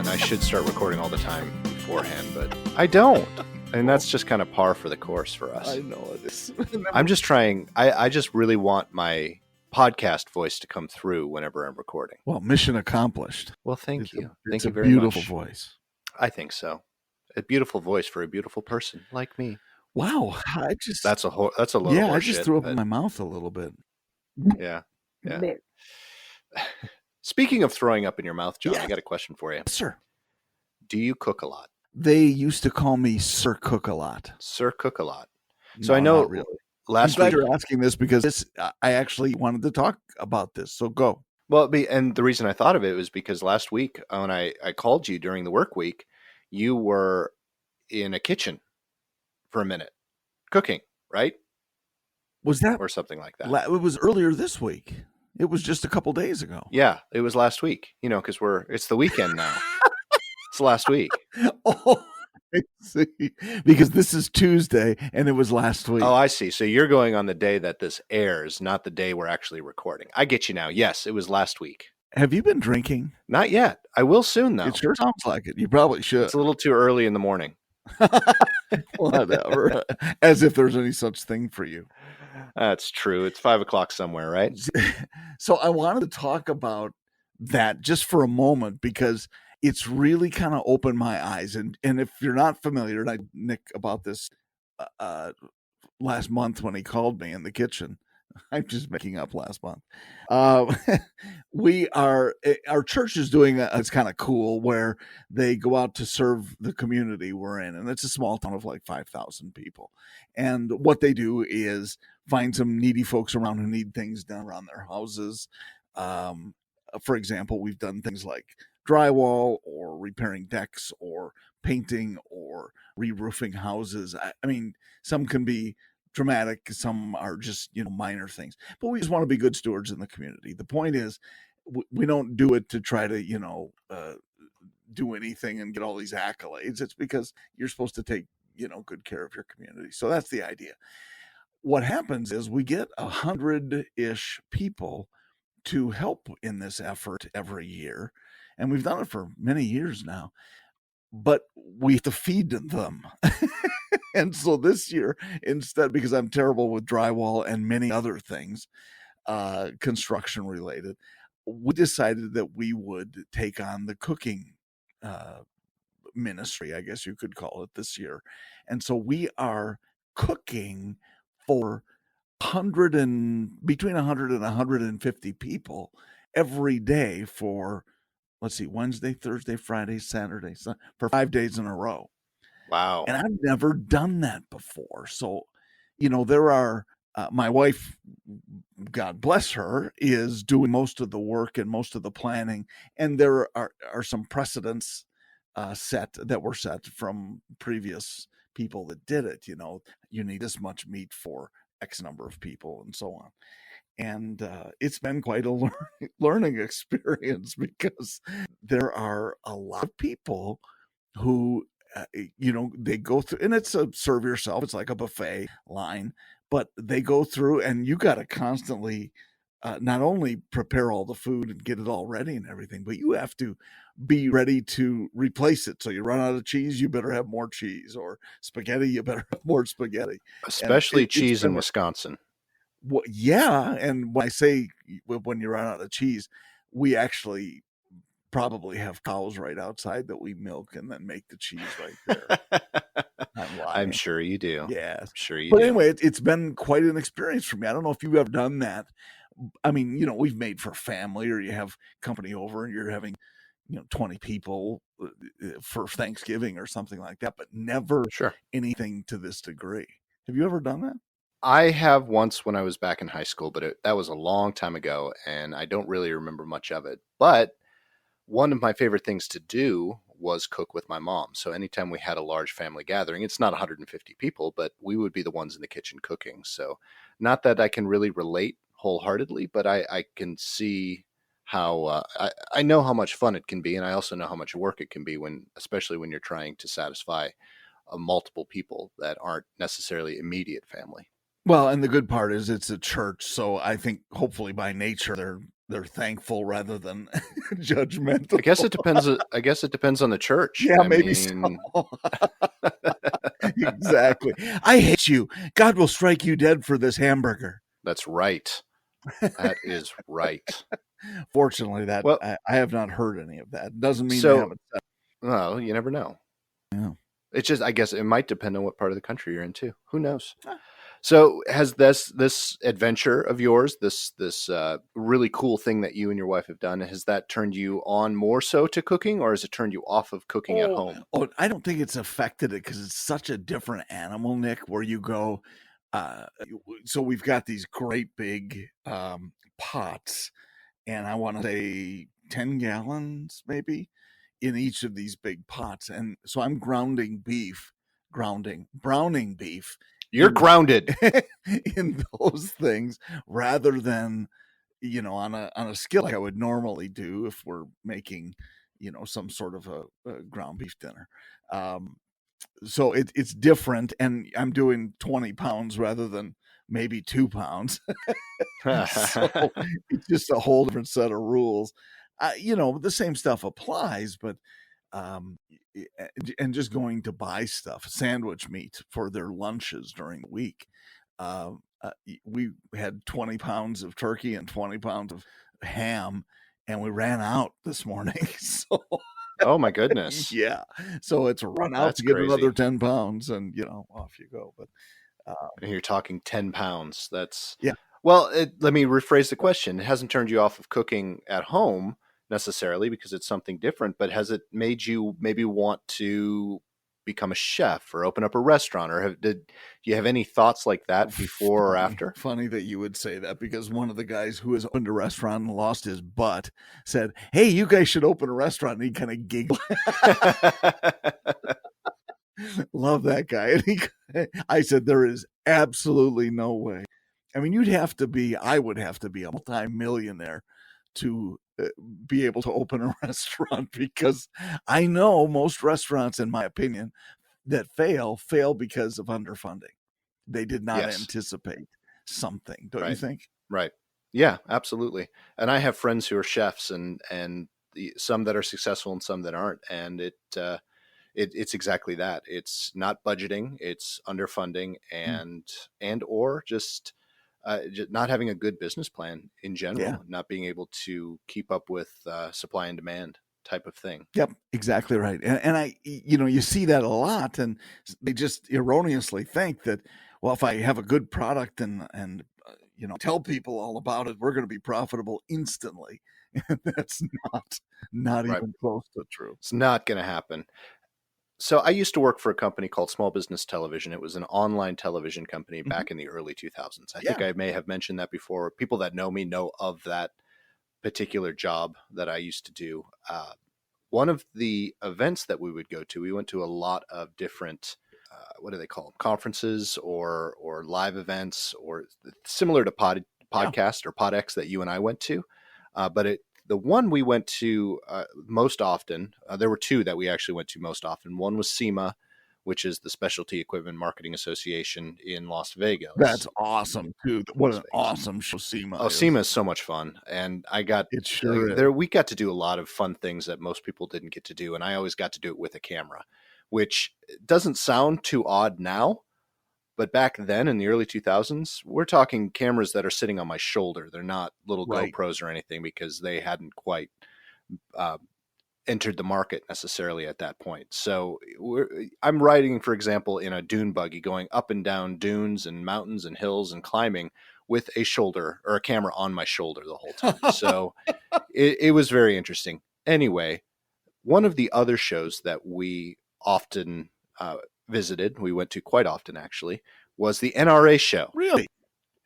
and I should start recording all the time beforehand, but I don't. And that's just kind of par for the course for us. I know it is. I'm just trying. I just really want my podcast voice to come through whenever I'm recording. Well, mission accomplished. Well, thank you. Thank It's you a very much. beautiful voice. I think so. A beautiful voice for a beautiful person like me. Wow, That's a load of yeah. I horse just shit, threw up but in my mouth a little bit. yeah. Speaking of throwing up in your mouth, John, Yeah. I got a question for you. Yes, sir. Do you cook a lot? They used to call me Sir Cook a lot. Sir Cook a lot. So No, I know not really. I'm last glad week. you're asking this because I actually wanted to talk about this. So go. Well, and the reason I thought of it was because last week when I called you during the work week, you were in a kitchen for a minute cooking, right? Was that or something like that? It was earlier this week. It was just a couple days ago. Yeah, it was last week. You know, because it's the weekend now. It's last week. Oh, I see. Because this is Tuesday and it was last week. Oh, I see. So you're going on the day that this airs, not the day we're actually recording. I get you now. Yes, it was last week. Have you been drinking? Not yet. I will soon, though. It sure sounds like it. You probably should. It's a little too early in the morning. Whatever. As if there's any such thing for you. That's true. It's 5:00 somewhere, right? So I wanted to talk about that just for a moment because it's really kind of opened my eyes. And if you're not familiar, and I Nick about this last month when he called me in the kitchen. I'm just making up last month. Our church is doing it's kind of cool where they go out to serve the community we're in. And it's a small town of like 5,000 people. And what they do is find some needy folks around who need things done around their houses. For example, we've done things like drywall or repairing decks or painting or re-roofing houses. I mean, some can be dramatic, some are just minor things, but we just want to be good stewards in the community. The point is we don't do it to try to do anything and get all these accolades. It's because you're supposed to take good care of your community. So that's the idea. What happens is we get 100-ish people to help in this effort every year, and we've done it for many years now, but we have to feed them. And so this year, instead, because I'm terrible with drywall and many other things, construction related, we decided that we would take on the cooking ministry, I guess you could call it, this year. And so we are cooking for between 100 and 150 people every day for, let's see, Wednesday, Thursday, Friday, Saturday, for 5 days in a row. Wow. And I've never done that before. So, there are, my wife, God bless her, is doing most of the work and most of the planning. And there are some precedents that were set from previous people that did it. You need this much meat for X number of people and so on. And it's been quite a learning experience because there are a lot of people who they go through, and it's a serve yourself. It's like a buffet line, but they go through and you got to constantly not only prepare all the food and get it all ready and everything, but you have to be ready to replace it. So you run out of cheese, you better have more cheese, or spaghetti, you better have more spaghetti. Especially cheese in Wisconsin. Well, yeah. And when I say when you run out of cheese, we actually probably have cows right outside that we milk and then make the cheese right there. I'm sure you do. Yeah. I'm sure you do. But anyway, it's been quite an experience for me. I don't know if you've ever done that. I mean, we've made for family, or you have company over and you're having, 20 people for Thanksgiving or something like that, but never anything to this degree. Have you ever done that? I have once when I was back in high school, but that was a long time ago and I don't really remember much of it. But one of my favorite things to do was cook with my mom. So anytime we had a large family gathering, it's not 150 people, but we would be the ones in the kitchen cooking. So not that I can really relate wholeheartedly, but I can see how I know how much fun it can be. And I also know how much work it can be especially when you're trying to satisfy multiple people that aren't necessarily immediate family. Well, and the good part is it's a church, so I think hopefully by nature they're thankful rather than judgmental. I guess it depends on the church. Yeah, I maybe so. mean, Exactly. I hate you. God will strike you dead for this hamburger. that's right. That is right. Fortunately, that Well, I have not heard any of that. Doesn't mean they so haven't said well, you never know. it. Yeah. It's just I guess it might depend on what part of the country you're in too. Who knows? Ah. So has this adventure of yours, this really cool thing that you and your wife have done, has that turned you on more so to cooking, or has it turned you off of cooking at home? I don't think it's affected it because it's such a different animal, Nick, where you go. So we've got these great big pots, and I want to say 10 gallons maybe in each of these big pots. And so I'm browning beef You're in grounded. in those things rather than on a skill like I would normally do if we're making some sort of a ground beef dinner. So it's different, and I'm doing 20 pounds rather than maybe 2 pounds. So it's just a whole different set of rules. The same stuff applies, but um, and just going to buy stuff, sandwich meat for their lunches during the week. We had 20 pounds of turkey and 20 pounds of ham, and we ran out this morning. So Oh my goodness. yeah, so it's run out That's to get another crazy. 10 pounds, and off you go. But And you're talking 10 pounds. That's yeah. well, let me rephrase the question. It hasn't turned you off of cooking at home necessarily because it's something different, but has it made you maybe want to become a chef or open up a restaurant, or do you have any thoughts like that before or after? Funny that you would say that, because one of the guys who has opened a restaurant and lost his butt said, "Hey, you guys should open a restaurant." And he kind of giggled. Love that guy. And I said, there is absolutely no way. I mean, I would have to be a multi-millionaire to be able to open a restaurant, because I know most restaurants, in my opinion, that fail because of underfunding. They did not Yes. anticipate something, don't you Right. think? Right. Yeah, absolutely. And I have friends who are chefs, and some that are successful and some that aren't, and it's exactly that. It's not budgeting, it's underfunding, Mm. and or just not having a good business plan in Yeah. general, not being able to keep up with supply and demand type of thing. Yep, exactly right. And you see that a lot, and they just erroneously think that, well, if I have a good product and tell people all about it, we're going to be profitable instantly. And that's not Right. even close to true. It's not going to happen. So I used to work for a company called Small Business Television. It was an online television company Mhm. back in the early 2000s. I think Yeah. I may have mentioned that before. People that know me know of that particular job that I used to do. One of the events that we would go to, we went to a lot of different, what do they call them, conferences or live events, or similar to Yeah. podcast or PodX that you and I went to. But the one we went to most often, there were two that we actually went to most often. One was SEMA, which is the Specialty Equipment Marketing Association in Las Vegas. That's awesome too. What Las an Vegas. awesome show SEMA Oh, is. SEMA is so much fun, and I got It sure is. there. We got to do a lot of fun things that most people didn't get to do, and I always got to do it with a camera, which doesn't sound too odd now, but back then in the early 2000s, we're talking cameras that are sitting on my shoulder. They're not little Right. GoPros or anything, because they hadn't quite uh, entered the market necessarily at that point. So I'm riding, for example, in a dune buggy going up and down dunes and mountains and hills and climbing with a shoulder or a camera on my shoulder the whole time. So it was very interesting. Anyway, one of the other shows that we often visited, we went to quite often actually, was the NRA show. Really?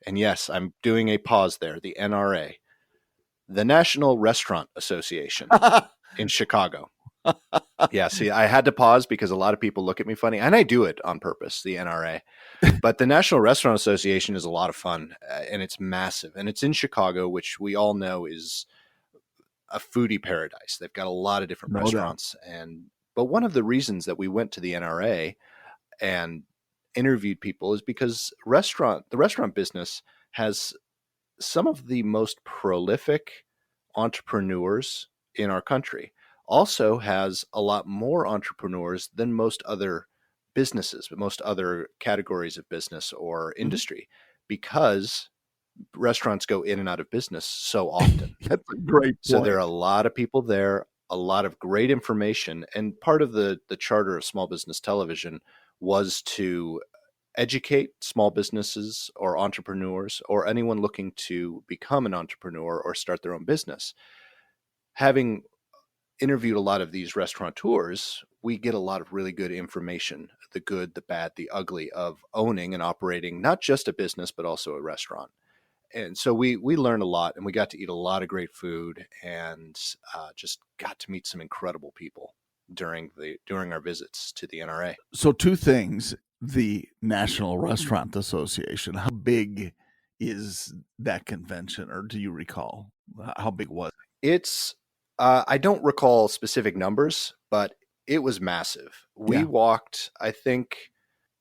And yes, I'm doing a pause there. The NRA, the National Restaurant Association in Chicago. Yeah, see, I had to pause because a lot of people look at me funny, and I do it on purpose, the NRA. But the National Restaurant Association is a lot of fun, and it's massive. And it's in Chicago, which we all know is a foodie paradise. They've got a lot of different No doubt. restaurants. But one of the reasons that we went to the NRA and interviewed people is because the restaurant business has some of the most prolific entrepreneurs in our country. Also has a lot more entrepreneurs than most other businesses, but most other categories of business or industry, because restaurants go in and out of business so often. That's a great point. So there are a lot of people there, a lot of great information. And part of the charter of small business television was to educate small businesses or entrepreneurs or anyone looking to become an entrepreneur or start their own business. Having interviewed a lot of these restaurateurs, we get a lot of really good information, the good, the bad, the ugly of owning and operating not just a business, but also a restaurant. And so we learned a lot, and we got to eat a lot of great food, and just got to meet some incredible people during our visits to the NRA. So 2 things. The National Restaurant Association, how big is that convention, or do you recall? How big was it? It's I don't recall specific numbers, but it was massive. We walked, I think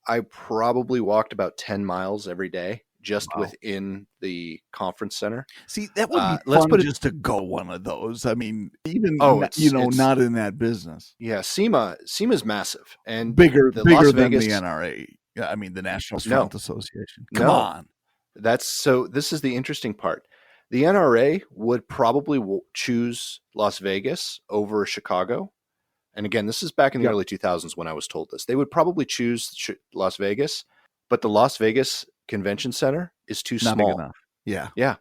I probably walked about 10 miles every day just within the conference center. See, that would be fun just to go one of those. I mean, even not in that business. Yeah, SEMA's massive and bigger than the NRA. Yeah, I mean the National Restaurant Association. Come on. This is the interesting part. The NRA would probably choose Las Vegas over Chicago. And again, this is back in the early 2000s when I was told this. They would probably choose Las Vegas, but the Las Vegas Convention Center is too small. Not big enough. Yeah. Yeah.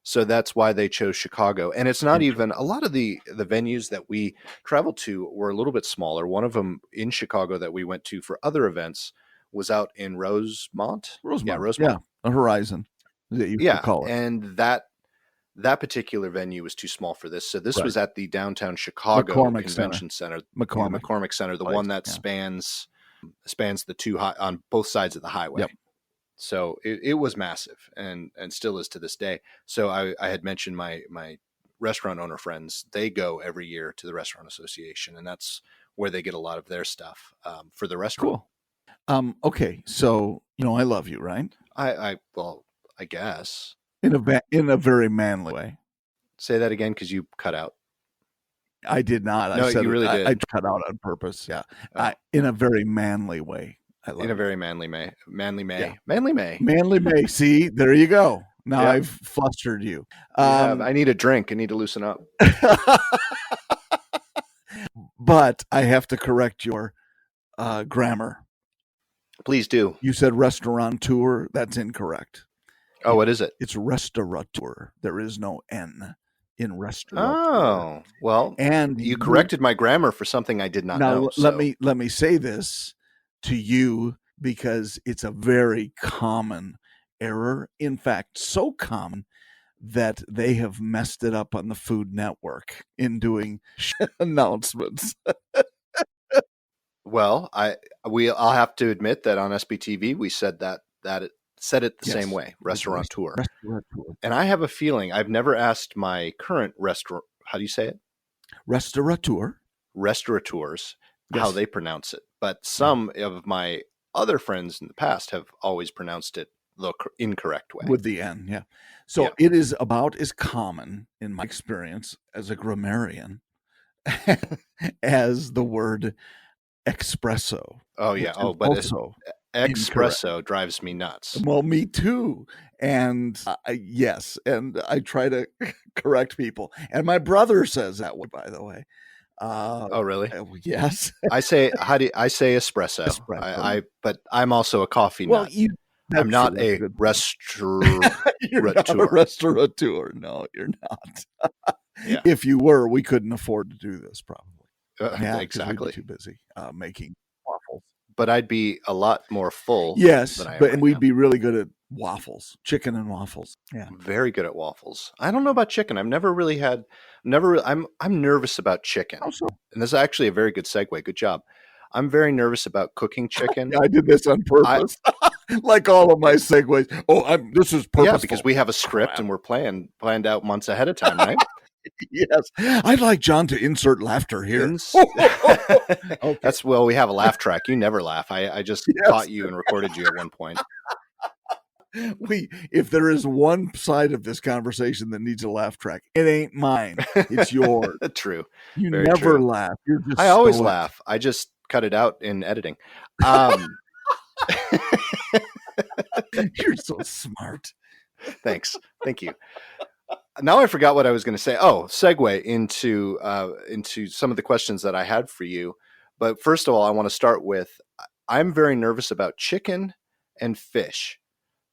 So that's why they chose Chicago. And it's not even, a lot of the venues that we traveled to were a little bit smaller. One of them in Chicago that we went to for other events was out in Rosemont. Yeah, Rosemont. Yeah, a Horizon. That you could call it. And that particular venue was too small for this. So this was at the downtown Chicago Convention Center. McCormick Center, the one that spans the two on both sides of the highway. Yep. So it was massive and still is to this day. So I had mentioned my restaurant owner friends, they go every year to the Restaurant Association, and that's where they get a lot of their stuff for the restaurant. Cool. Okay. So, I love you, right? I guess. In a very manly way. Say that again, because you cut out. I did not. No, you really did. I cut out on purpose. Yeah. Oh. In a very manly way. In a very manly May. See, there you go. Now I've flustered you. I need a drink. I need to loosen up. But I have to correct your grammar. Please do. You said restaurateur. That's incorrect. Oh, what is it? It's restaurateur. There is no N in restaurateur. Oh, well, and you corrected my grammar for something I did not know. Now, let me say this to you because it's a very common error. In fact, so common that they have messed it up on the Food Network in doing announcements. Well, I'll have to admit that on SBTV we said that it said it the same way, restaurateur. And I have a feeling, I've never asked my current restaurant, how do you say it? Restaurateurs, how they pronounce it. But some of my other friends in the past have always pronounced it the incorrect way. With the N, yeah. So it is about as common, in my experience as a grammarian, as the word espresso. Oh, yeah. Oh, but also espresso drives me nuts. Well, me too. And yes, and I try to correct people. And my brother says that one, by the way. Oh, really? Yes. I say espresso. But I'm also a coffee nut. I'm not a restaurateur. You're not a restaurateur. No, you're not. Yeah. If you were, we couldn't afford to do this, probably. Exactly. We'd be too busy making waffles. But I'd be a lot more full. Yes, and we'd be really good at waffles, chicken and waffles. Yeah, very good at waffles. I don't know about chicken. I've never really had. I'm nervous about chicken. Oh, so? And this is actually a very good segue. Good job. I'm very nervous about cooking chicken. I did this on purpose, like all of my segues. Oh, this is purposeful. Yeah, because we have a script and we're planned out months ahead of time, right? Yes. I'd like John to insert laughter here. Okay. Well, we have a laugh track. You never laugh. I just Yes. caught you and recorded you at one point. If there is one side of this conversation that needs a laugh track, it ain't mine. It's yours. True. You Very never true. laugh. You're just I always stoic. laugh. I just cut it out in editing. You're so smart. Thanks. Thank you. Now I forgot what I was going to say. Oh, segue into some of the questions that I had for you. But first of all, I want to start with I'm very nervous about chicken and fish.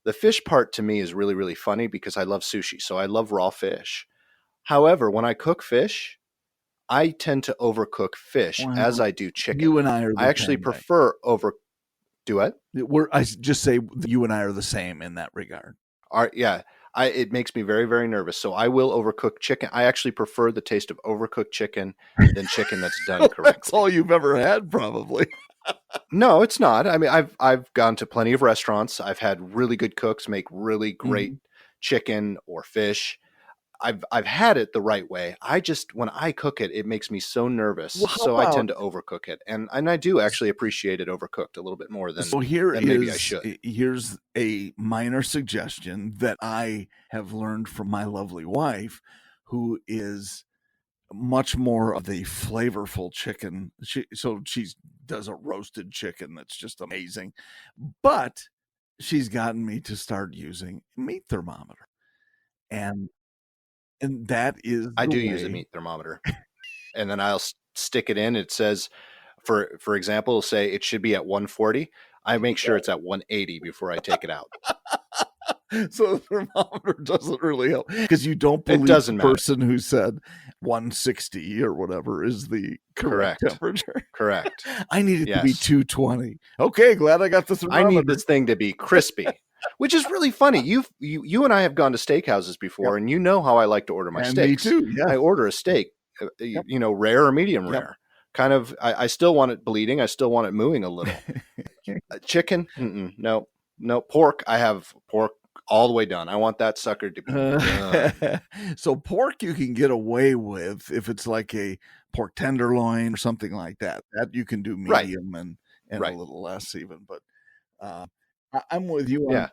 The fish part to me is really, really funny because I love sushi. So I love raw fish. However, when I cook fish, I tend to overcook fish as I do chicken. You and I are. I actually prefer do what? I just say you and I are the same in that regard. Yeah. It makes me very, very nervous. So I will overcook chicken. I actually prefer the taste of overcooked chicken than chicken that's done correctly. That's all you've ever had, probably. No, it's not. I mean, I've gone to plenty of restaurants. I've had really good cooks make really great chicken or fish. I've had it the right way. When I cook it, it makes me so nervous. Well, so I tend to overcook it. And I do actually appreciate it overcooked a little bit more than maybe I should. Here's a minor suggestion that I have learned from my lovely wife, who is much more of the flavorful chicken. She does a roasted chicken that's just amazing. But she's gotten me to start using a meat thermometer. And that is I do use a meat thermometer. And then I'll stick it in. It says, for example, it'll say it should be at 140. I make sure it's at 180 before I take it out. So the thermometer doesn't really help because you don't believe the person who said 160 or whatever is the correct temperature. Correct. I need it to be 220. Okay, glad I got the thermometer. I need this thing to be crispy, which is really funny. You and I have gone to steakhouses before, and you know how I like to order my steaks. Me too. Yeah. I order a steak, rare or medium rare. Kind of. I still want it bleeding. I still want it mooing a little. Chicken, no. Pork. I have pork all the way done. I want that sucker to be done. So pork you can get away with if it's like a pork tenderloin or something like that. That you can do medium and a little less even. But I'm with you. Yeah.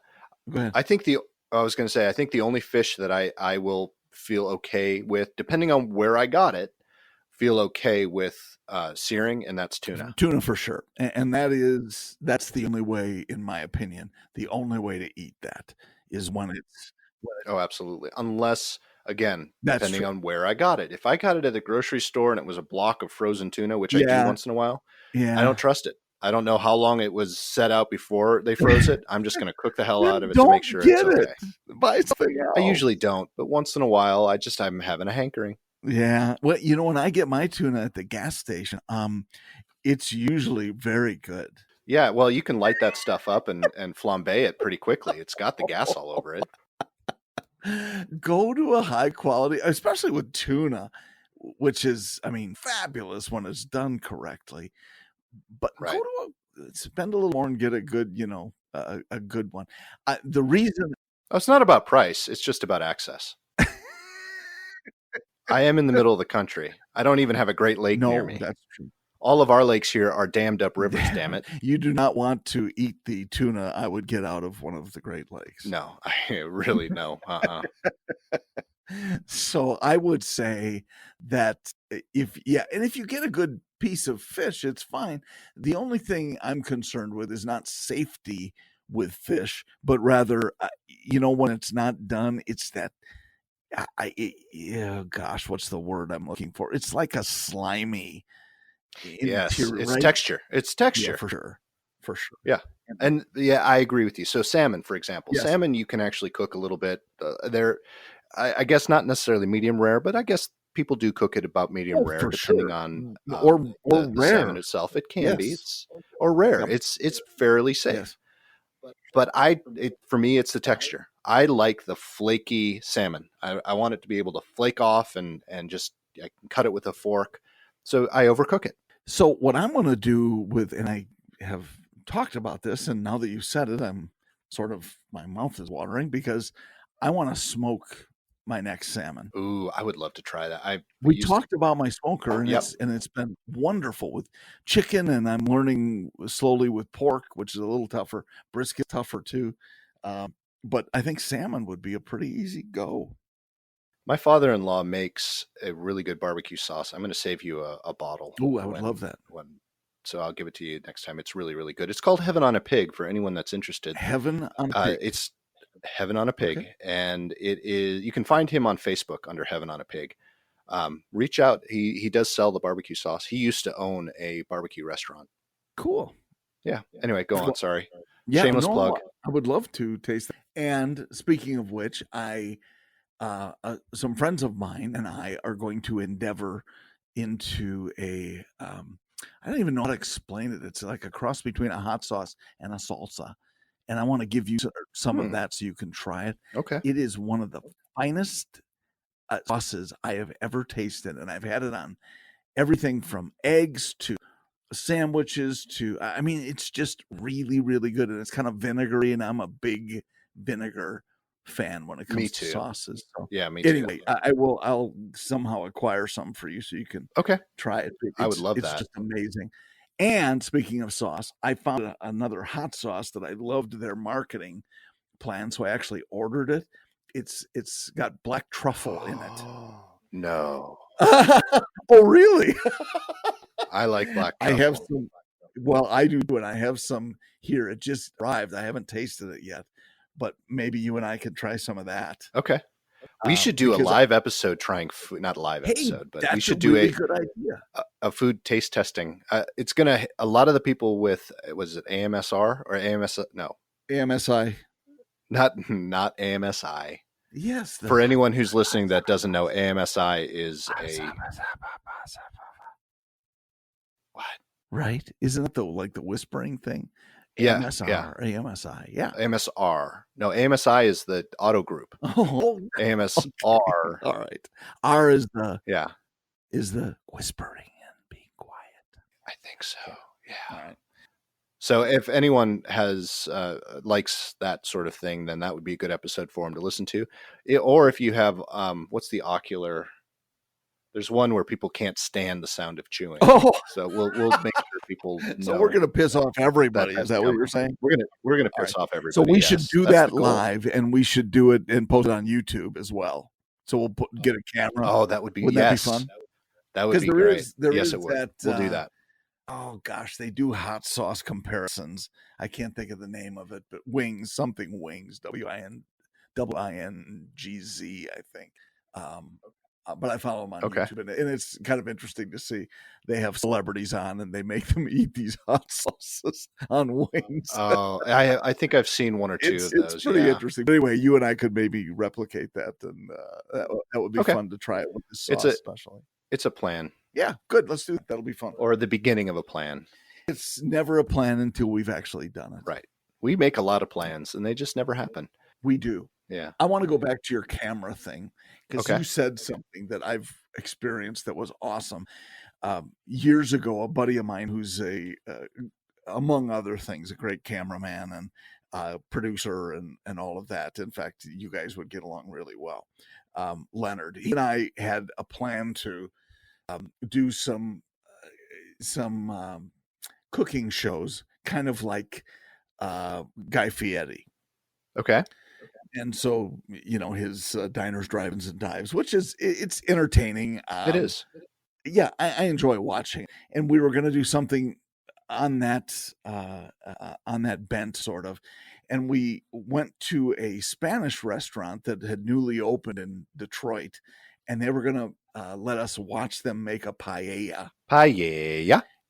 Go ahead. I think I was going to say, I think the only fish that I will feel okay with, depending on where I got it, feel okay with searing, and that's tuna. Tuna for sure. And that's the only way, in my opinion, the only way to eat that is when it's. Oh, absolutely. Unless, again, depending on where I got it. If I got it at the grocery store and it was a block of frozen tuna, which I do once in a while, I don't trust it. I don't know how long it was set out before they froze it. I'm just going to cook the hell out of it to make sure it's okay. Buy something else. I usually don't, but once in a while, I'm having a hankering. Yeah. Well, when I get my tuna at the gas station, it's usually very good. Yeah. Well, you can light that stuff up and flambe it pretty quickly. It's got the gas all over it. Go to a high quality, especially with tuna, which is, fabulous when it's done correctly. But go to spend a little more and get a good, a good one. The reason it's not about price; it's just about access. I am in the middle of the country. I don't even have a great lake near me. That's true. All of our lakes here are dammed up rivers. Damn it! You do not want to eat the tuna I would get out of one of the Great Lakes. No, I really no. So I would say that if you get a good piece of fish, it's fine. The only thing I'm concerned with is not safety with fish, but rather, when it's not done, it's that. Gosh, what's the word I'm looking for? It's like a slimy. Yes, it's texture. It's texture. Yeah, for sure. Yeah. And I agree with you. So salmon, for example, salmon, you can actually cook a little bit. I guess not necessarily medium rare, but I guess people do cook it about medium rare, depending on or the rare salmon itself. It can be, or rare. Yep. It's fairly safe. Yes. But for me, it's the texture. I like the flaky salmon. I want it to be able to flake off and just I can cut it with a fork. So I overcook it. So what I'm going to do and I have talked about this, and now that you said it, my mouth is watering because I want to smoke my next salmon. Ooh, I would love to try that. I We used to. talked about my smoker, and Yep. it's been wonderful with chicken, and I'm learning slowly with pork, which is a little tougher. Brisket tougher too, but I think salmon would be a pretty easy go. My father-in-law makes a really good barbecue sauce. I'm going to save you a bottle Oh, I would love that. so I'll give it to you next time. It's really, really good. It's called Heaven on a Pig for anyone that's interested. Heaven on a Pig. It's Heaven on a Pig, Okay. and it is. You can find him on Facebook under Heaven on a Pig. Reach out. He does sell the barbecue sauce. He used to own a barbecue restaurant. Cool. Yeah. Anyway, go on. Sorry. Yeah, Shameless plug. I would love to taste that. And speaking of which, some friends of mine and I are going to endeavor into a I don't even know how to explain it. It's like a cross between a hot sauce and a salsa. And I want to give you some of that so you can try it. Okay. It is one of the finest sauces I have ever tasted. And I've had it on everything from eggs to sandwiches to, I mean, it's just really, really good. And it's kind of vinegary. And I'm a big vinegar fan when it comes to sauces. So, yeah, me too. Anyway, I'll somehow acquire some for you so you can try it. I would love that. It's just amazing. And speaking of sauce, I found another hot sauce that I loved their marketing plan, so I actually ordered it. It's got black truffle in it. No. Oh, really? I like black truffle. I have some. Well, I do, and I have some here. It just arrived. I haven't tasted it yet, but maybe you and I could try some of that. Okay. We should do a live episode trying food, not a live episode, but we should do a good idea. A food taste testing. It's going to, a lot of the people with, was it AMSR or AMS? No. AMSI. Not AMSI. Yes. For anyone who's listening that doesn't know, AMSI is what? Right? Isn't it the whispering thing? Yeah. AMSR, yeah. AMSI. Yeah. AMSR. No, AMSI is the auto group. Oh, AMSR. All right. R is the whispering and being quiet. I think so. Yeah. All right. So if anyone has likes that sort of thing, then that would be a good episode for them to listen to. Or if you have what's the ocular? There's one where people can't stand the sound of chewing. Oh, so we'll make sure people know. So we're gonna piss off everybody. Is that what you're saying? We're gonna piss off everybody. So we should do that live, and we should do it and post it on YouTube as well. So we'll get a camera. Oh, that would be Wouldn't that be fun? That would be great. Yes, it would. We'll do that. Oh gosh, they do hot sauce comparisons. I can't think of the name of it, but wings, WINGZ, I think. But I follow them on YouTube, and it's kind of interesting to see. They have celebrities on, and they make them eat these hot sauces on wings. Oh, I think I've seen one or two of those. It's pretty interesting. But anyway, you and I could maybe replicate that, and that would be fun to try it with this sauce, especially. It's a plan. Yeah, good. Let's do it. That'll be fun. Or the beginning of a plan. It's never a plan until we've actually done it. Right. We make a lot of plans, and they just never happen. We do. Yeah. I want to go back to your camera thing because you said something that I've experienced that was awesome. Years ago, a buddy of mine who's among other things, a great cameraman and producer and all of that. In fact, you guys would get along really well. Leonard, he and I had a plan to do some cooking shows, kind of like Guy Fieri. Okay. And so, his diners, drive-ins, and dives, which it's entertaining. It is. Yeah, I enjoy watching. And we were going to do something on that bent, sort of. And we went to a Spanish restaurant that had newly opened in Detroit, and they were going to let us watch them make a paella.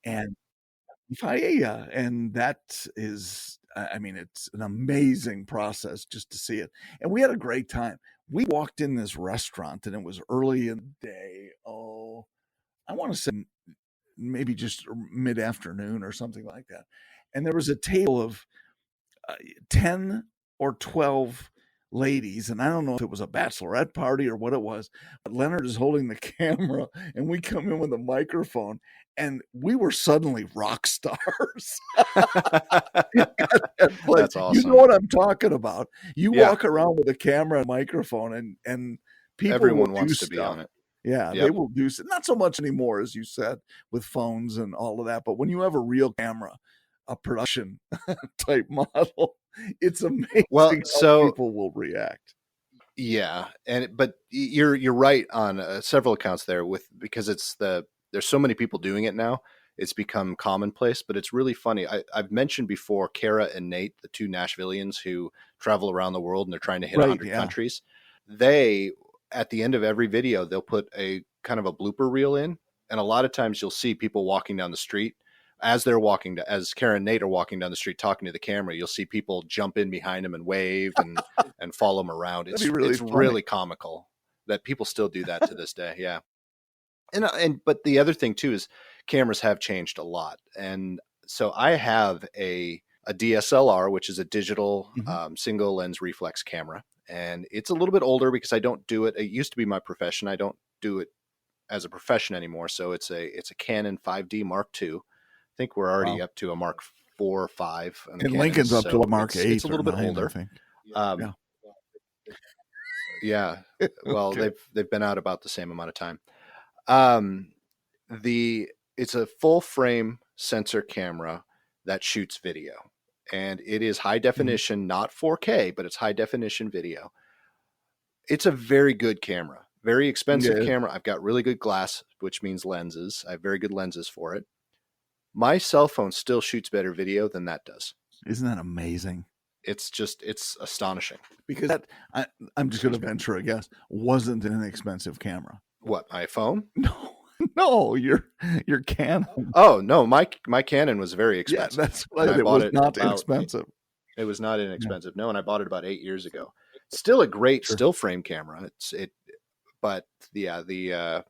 And that is, it's an amazing process just to see it. And we had a great time. We walked in this restaurant, and it was early in the day. Oh, I want to say maybe just mid-afternoon or something like that. And there was a table of 10 or 12 ladies, and I don't know if it was a bachelorette party or what it was, but Leonard is holding the camera, and we come in with a microphone, and we were suddenly rock stars. That's awesome. You know what I'm talking about. You walk around with a camera and microphone, and People will Everyone do wants to be stuff. on it. Yeah, they Yep. will do not so much anymore, as you said, with phones and all of that. But when you have a real camera, a production type model, it's Well, amazing how so people will react. yeah, but you're right on several accounts there because there's so many people doing it now. It's become commonplace, but it's really funny. I've mentioned before Kara and Nate, the two Nashvillians who travel around the world and they're trying to hit Right, 100 yeah. countries. They, at the end of every video, they'll put a kind of a blooper reel in, and a lot of times you'll see people walking down the street as Kara and Nate are walking down the street talking to the camera. You'll see people jump in behind them and wave and follow them around. That'd be really It's funny. really comical that people still do that to this day. Yeah. And but the other thing too is cameras have changed a lot. And so I have a DSLR, which is a digital single lens reflex camera. And it's a little bit older because I don't do it. It used to be my profession. I don't do it as a profession anymore. So it's a Canon 5D Mark II. I think we're already up to a Mark 4 or 5. And Lincoln's up to a Mark 8. It's a little bit older. I think. Yeah. Well, Okay. they've been out about the same amount of time. It's a full frame sensor camera that shoots video, and it is high definition, not 4K, but it's high definition video. It's a very good camera, very expensive camera. I've got really good glass, which means lenses. I have very good lenses for it. My cell phone still shoots better video than that does. Isn't that amazing? It's astonishing. Because I'm just going to venture a guess, wasn't an expensive camera. What, my phone? No, your Canon. Oh no, my Canon was very expensive. Yeah, that's why it was not inexpensive. It was not inexpensive. No, and I bought it about 8 years ago. Still a great still frame camera. But yeah, the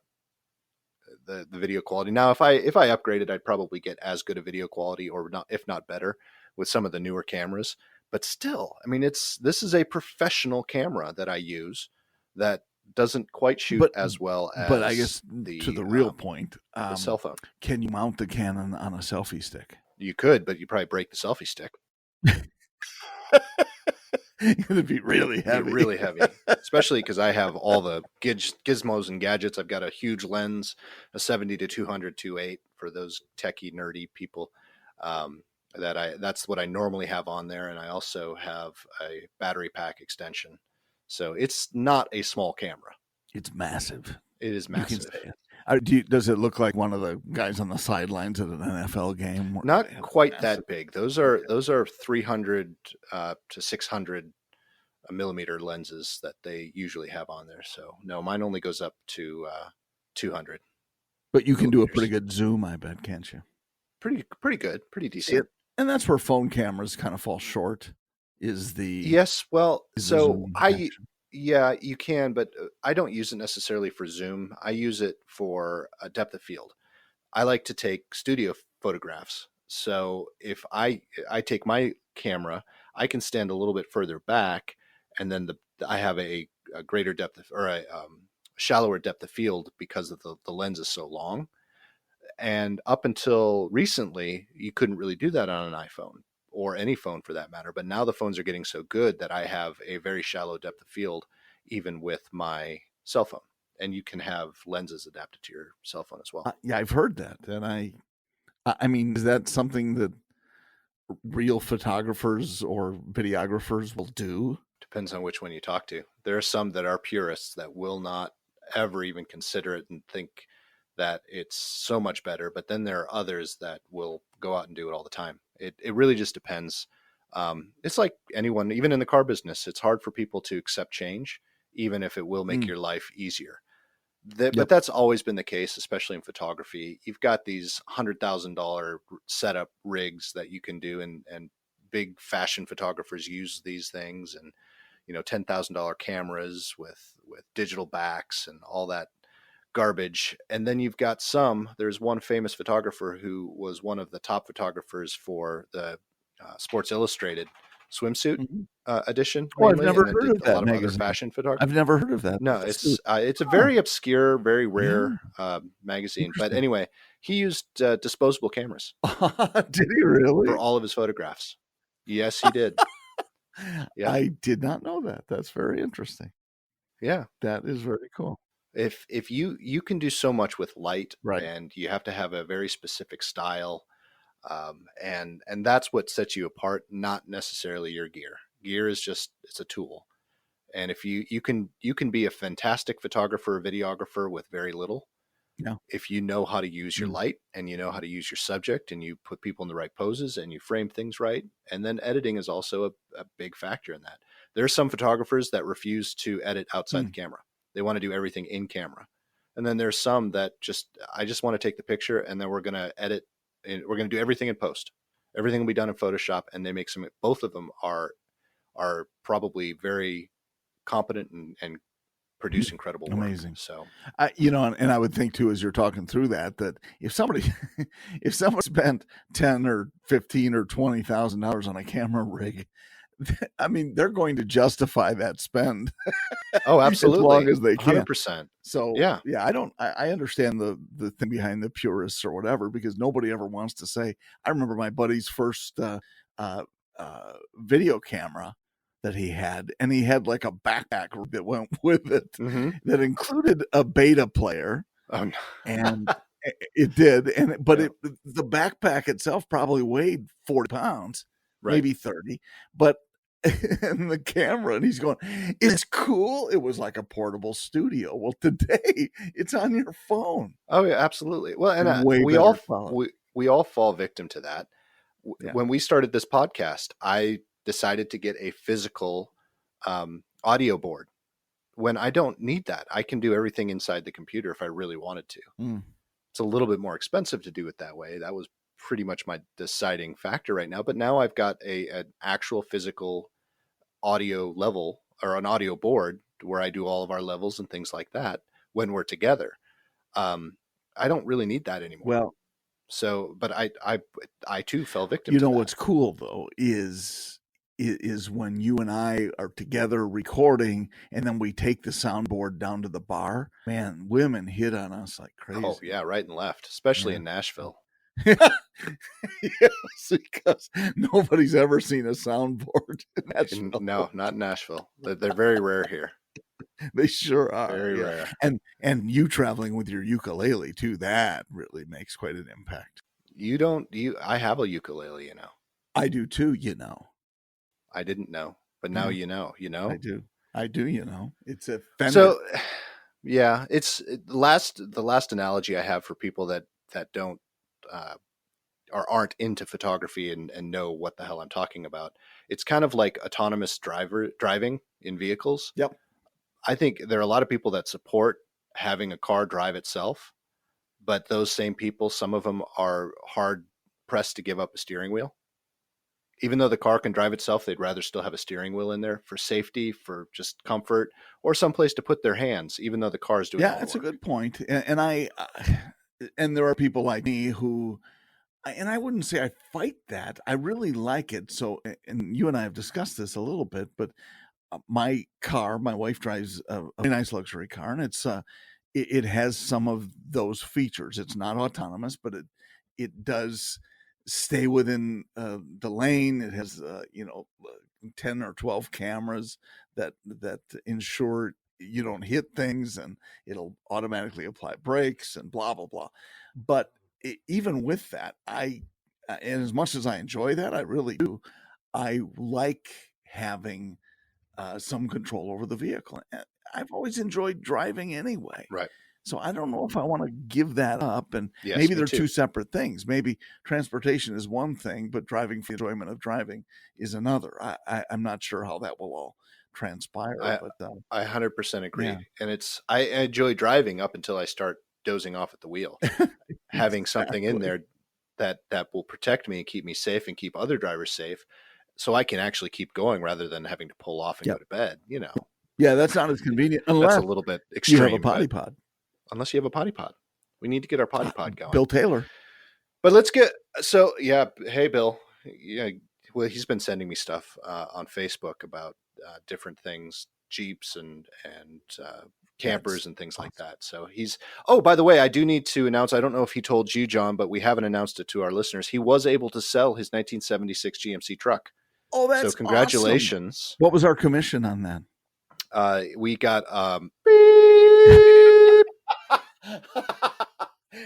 video quality. Now, if I upgraded, I'd probably get as good a video quality, or not, if not better, with some of the newer cameras. But still, I mean, this is a professional camera that I use that doesn't quite shoot as well as. But I guess to the real point, the cell phone. Can you mount the Canon on a selfie stick? You could, but you probably break the selfie stick. It'd be really heavy. Especially because I have all the gizmos and gadgets. I've got a huge lens, a 70 to 200 2.8 for those techie nerdy people. That's what I normally have on there, and I also have a battery pack extension. So it's not a small camera. It's massive. It is massive. You can say it. Does it look like one of the guys on the sidelines at an NFL game? Not quite that big. Those are 300 to 600 millimeter lenses that they usually have on there. So no, mine only goes up to 200. But you can do a pretty good zoom, I bet, can't you? Pretty good, pretty decent. And that's where phone cameras kind of fall short. Yes, well, so yeah, you can, but I don't use it necessarily for zoom. I use it for a depth of field. I like to take studio photographs. So if I take my camera, I can stand a little bit further back, and then I have a greater depth or a shallower depth of field because of the lens is so long. And up until recently, you couldn't really do that on an iPhone or any phone for that matter. But now the phones are getting so good that I have a very shallow depth of field, even with my cell phone. And you can have lenses adapted to your cell phone as well. Yeah, I've heard that. And I mean, is that something that real photographers or videographers will do? Depends on which one you talk to. There are some that are purists that will not ever even consider it and think that it's so much better. But then there are others that will go out and do it all the time. It really just depends. It's like anyone, even in the car business, it's hard for people to accept change, even if it will make your life easier. But that's always been the case, especially in photography. You've got these $100,000 setup rigs that you can do, and big fashion photographers use these things, and $10,000 cameras with digital backs and all that garbage. And then you've got there's one famous photographer who was one of the top photographers for the Sports Illustrated swimsuit edition. Oh, I've never heard of that a lot magazine. Of other fashion photography. I've never heard of that. No, it's a very obscure, very rare magazine. But anyway, he used disposable cameras. Did he really? For all of his photographs. Yes, he did. Yeah. I did not know that. That's very interesting. Yeah. That is very cool. If you can do so much with light, Right. and you have to have a very specific style, and that's what sets you apart, not necessarily your gear. Gear is just, it's a tool. And if you can be a fantastic photographer or videographer with very little, Yeah. if you know how to use your Mm. light, and you know how to use your subject, and you put people in the right poses, and you frame things right. And then editing is also a big factor in that. There are some photographers that refuse to edit outside the Mm. camera. They want to do everything in camera. And then there's some that I just want to take the picture, and then we're going to edit, and we're going to do everything in post. Everything will be done in Photoshop, and they make some, both of them are probably very competent, and produce incredible work. Amazing. So, And I would think too, as you're talking through that if somebody, if someone spent 10 or 15 or $20,000 on a camera rig, I mean, they're going to justify that spend oh, as long absolutely. as they can. 100%. So Yeah. yeah, I understand the thing behind the purists or whatever, because nobody ever wants to say. I remember my buddy's first video camera that he had, and he had like a backpack that went with it Mm-hmm. that included a beta player, Oh, and it did, but yeah. the backpack itself probably weighed 40 pounds, Right. maybe 30, but and the camera, and he's going, it's cool. It was like a portable studio. Well, today it's on your phone. Oh, yeah, absolutely. Well, and Way we better all quality. we all fall victim to that. Yeah. When we started this podcast, I decided to get a physical audio board. When I don't need that, I can do everything inside the computer if I really wanted to. Mm. It's a little bit more expensive to do it that way. That was pretty much my deciding factor right now. But now I've got an actual physical audio level, or an audio board, where I do all of our levels and things like that when we're together. I don't really need that anymore. Well, so, but I too fell victim to that. What's cool though is when you and I are together recording, and then we take the soundboard down to the bar. Man, women hit on us like crazy. Oh yeah, right and left, especially in Nashville. Yes, because nobody's ever seen a soundboard in Nashville. No, not in Nashville. They're very rare here. They sure are. Very rare. And you traveling with your ukulele too, that really makes quite an impact. I have a ukulele, I do too, I didn't know, but now you know. I do, it's a Fender. So yeah, it's the last analogy I have for people that don't or aren't into photography and know what the hell I'm talking about. It's kind of like autonomous driving in vehicles. Yep. I think there are a lot of people that support having a car drive itself, but those same people, some of them are hard pressed to give up a steering wheel. Even though the car can drive itself, they'd rather still have a steering wheel in there for safety, for just comfort, or someplace to put their hands, even though the car is doing all the work. That's a good point. And there are people like me who, and I wouldn't say I fight that. I really like it. So, and you and I have discussed this a little bit, but my car, my wife drives a very nice luxury car, and it has some of those features. It's not autonomous, but it does stay within the lane. It has 10 or 12 cameras that ensure you don't hit things, and it'll automatically apply brakes and blah blah blah. But even with that, and as much as I enjoy that, I really do, I like having some control over the vehicle. I've always enjoyed driving anyway. Right. So I don't know if I want to give that up. And Yes, maybe me they're too. two separate things. Maybe transportation is one thing, but driving for the enjoyment of driving is another. I'm not sure how that will all transpire. I 100% agree. Yeah. And I enjoy driving up until I start dozing off at the wheel. Having something in there that will protect me and keep me safe and keep other drivers safe, so I can actually keep going rather than having to pull off and go to bed. Yeah, that's not as convenient unless that's a little bit extreme. You have a potty pod. Unless you have a potty pod. We need to get our potty pod going. Bill Taylor. But let's get, so yeah. Hey, Bill. Yeah. Well, he's been sending me stuff on Facebook about different things, Jeeps and campers and things like that. So oh, by the way, I do need to announce, I don't know if he told you, John, but we haven't announced it to our listeners. He was able to sell his 1976 GMC truck. Oh, that's so congratulations. awesome. What was our commission on that? We got beep.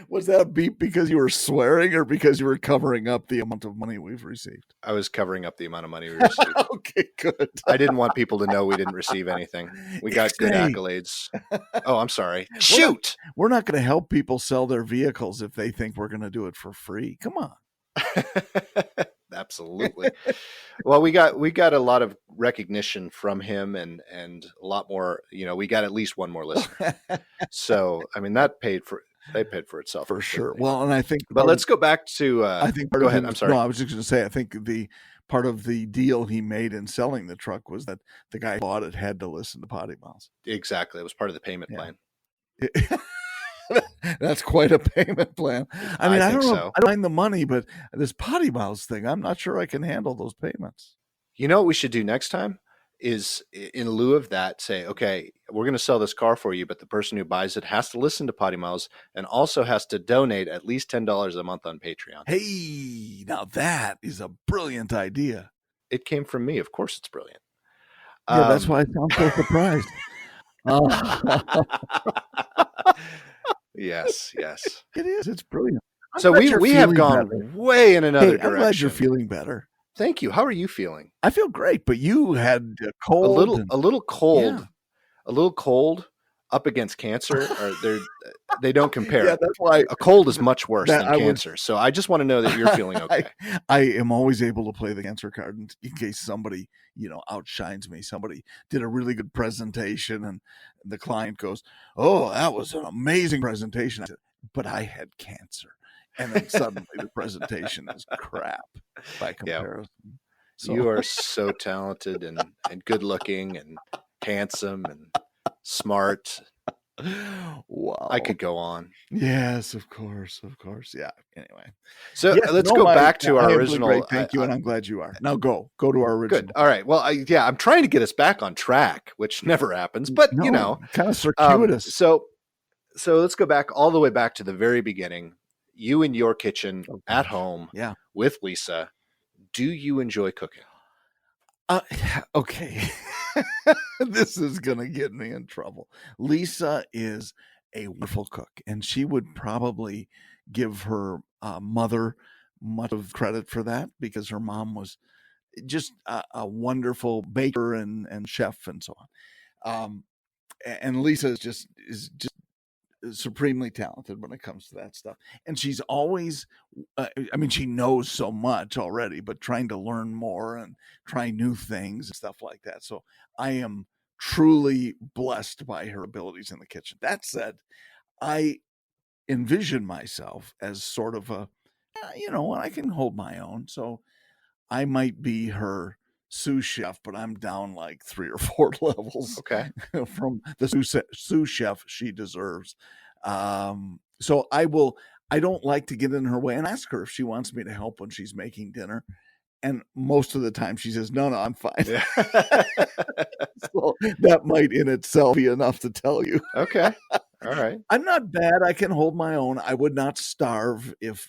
Was that a beep because you were swearing or because you were covering up the amount of money we've received? I was covering up the amount of money we received. Okay, good. I didn't want people to know we didn't receive anything. We got good accolades. Oh, I'm sorry. Shoot! We're not going to help people sell their vehicles if they think we're going to do it for free. Come on. Absolutely. Well, we got a lot of recognition from him and a lot more, we got at least one more listener. So, I mean, they paid for itself For sure. completely. Well, and I think But let's go back to I think go ahead. I'm sorry. No, I was just going to say I think the part of the deal he made in selling the truck was that the guy who bought it had to listen to PoddiMouths. Exactly. It was part of the payment plan. That's quite a payment plan. I mean, I don't know. So. I don't mind the money, but this PoddiMouths thing, I'm not sure I can handle those payments. You know what we should do next time is, in lieu of that, say, okay, we're going to sell this car for you, but the person who buys it has to listen to PoddiMouths and also has to donate at least $10 a month on Patreon. Hey, now that is a brilliant idea. It came from me. Of course it's brilliant. Yeah, that's why I sound so surprised. Yes. It is. It's brilliant. So we have gone way in another direction. I'm glad you're feeling better. Thank you. How are you feeling? I feel great, but you had a cold. A little cold. Yeah. A little cold up against cancer. They don't compare. Yeah, that's why a cold is much worse than cancer. So I just want to know that you're feeling okay. I am always able to play the cancer card in case somebody, outshines me. Somebody did a really good presentation and the client goes, "Oh, that was an amazing presentation." I said, "But I had cancer." And then suddenly the presentation is crap by comparison. Yeah. So. You are so talented and good looking and handsome and smart. Wow. I could go on. Yes, of course. Yeah. Anyway. So let's go back to our original. Great. Thank you. And I'm glad you are. Now go to our original. Good. All right. Well, I'm trying to get us back on track, which never happens, but kind of circuitous. So let's go back all the way back to the very beginning. You in your kitchen at home with Lisa. Do you enjoy cooking? Okay. This is going to get me in trouble. Lisa is a wonderful cook, and she would probably give her mother much of credit for that because her mom was just a wonderful baker and chef and so on. And Lisa is just supremely talented when it comes to that stuff, and she's always she knows so much already, but trying to learn more and try new things and stuff like that. So I am truly blessed by her abilities in the kitchen. That said, I envision myself as sort of I can hold my own, so I might be her sous chef, but I'm down like 3 or 4 levels from the sous chef she deserves. So I don't like to get in her way and ask her if she wants me to help when she's making dinner. And most of the time she says, no, I'm fine. Yeah. So that might in itself be enough to tell you. Okay. All right. I'm not bad. I can hold my own. I would not starve if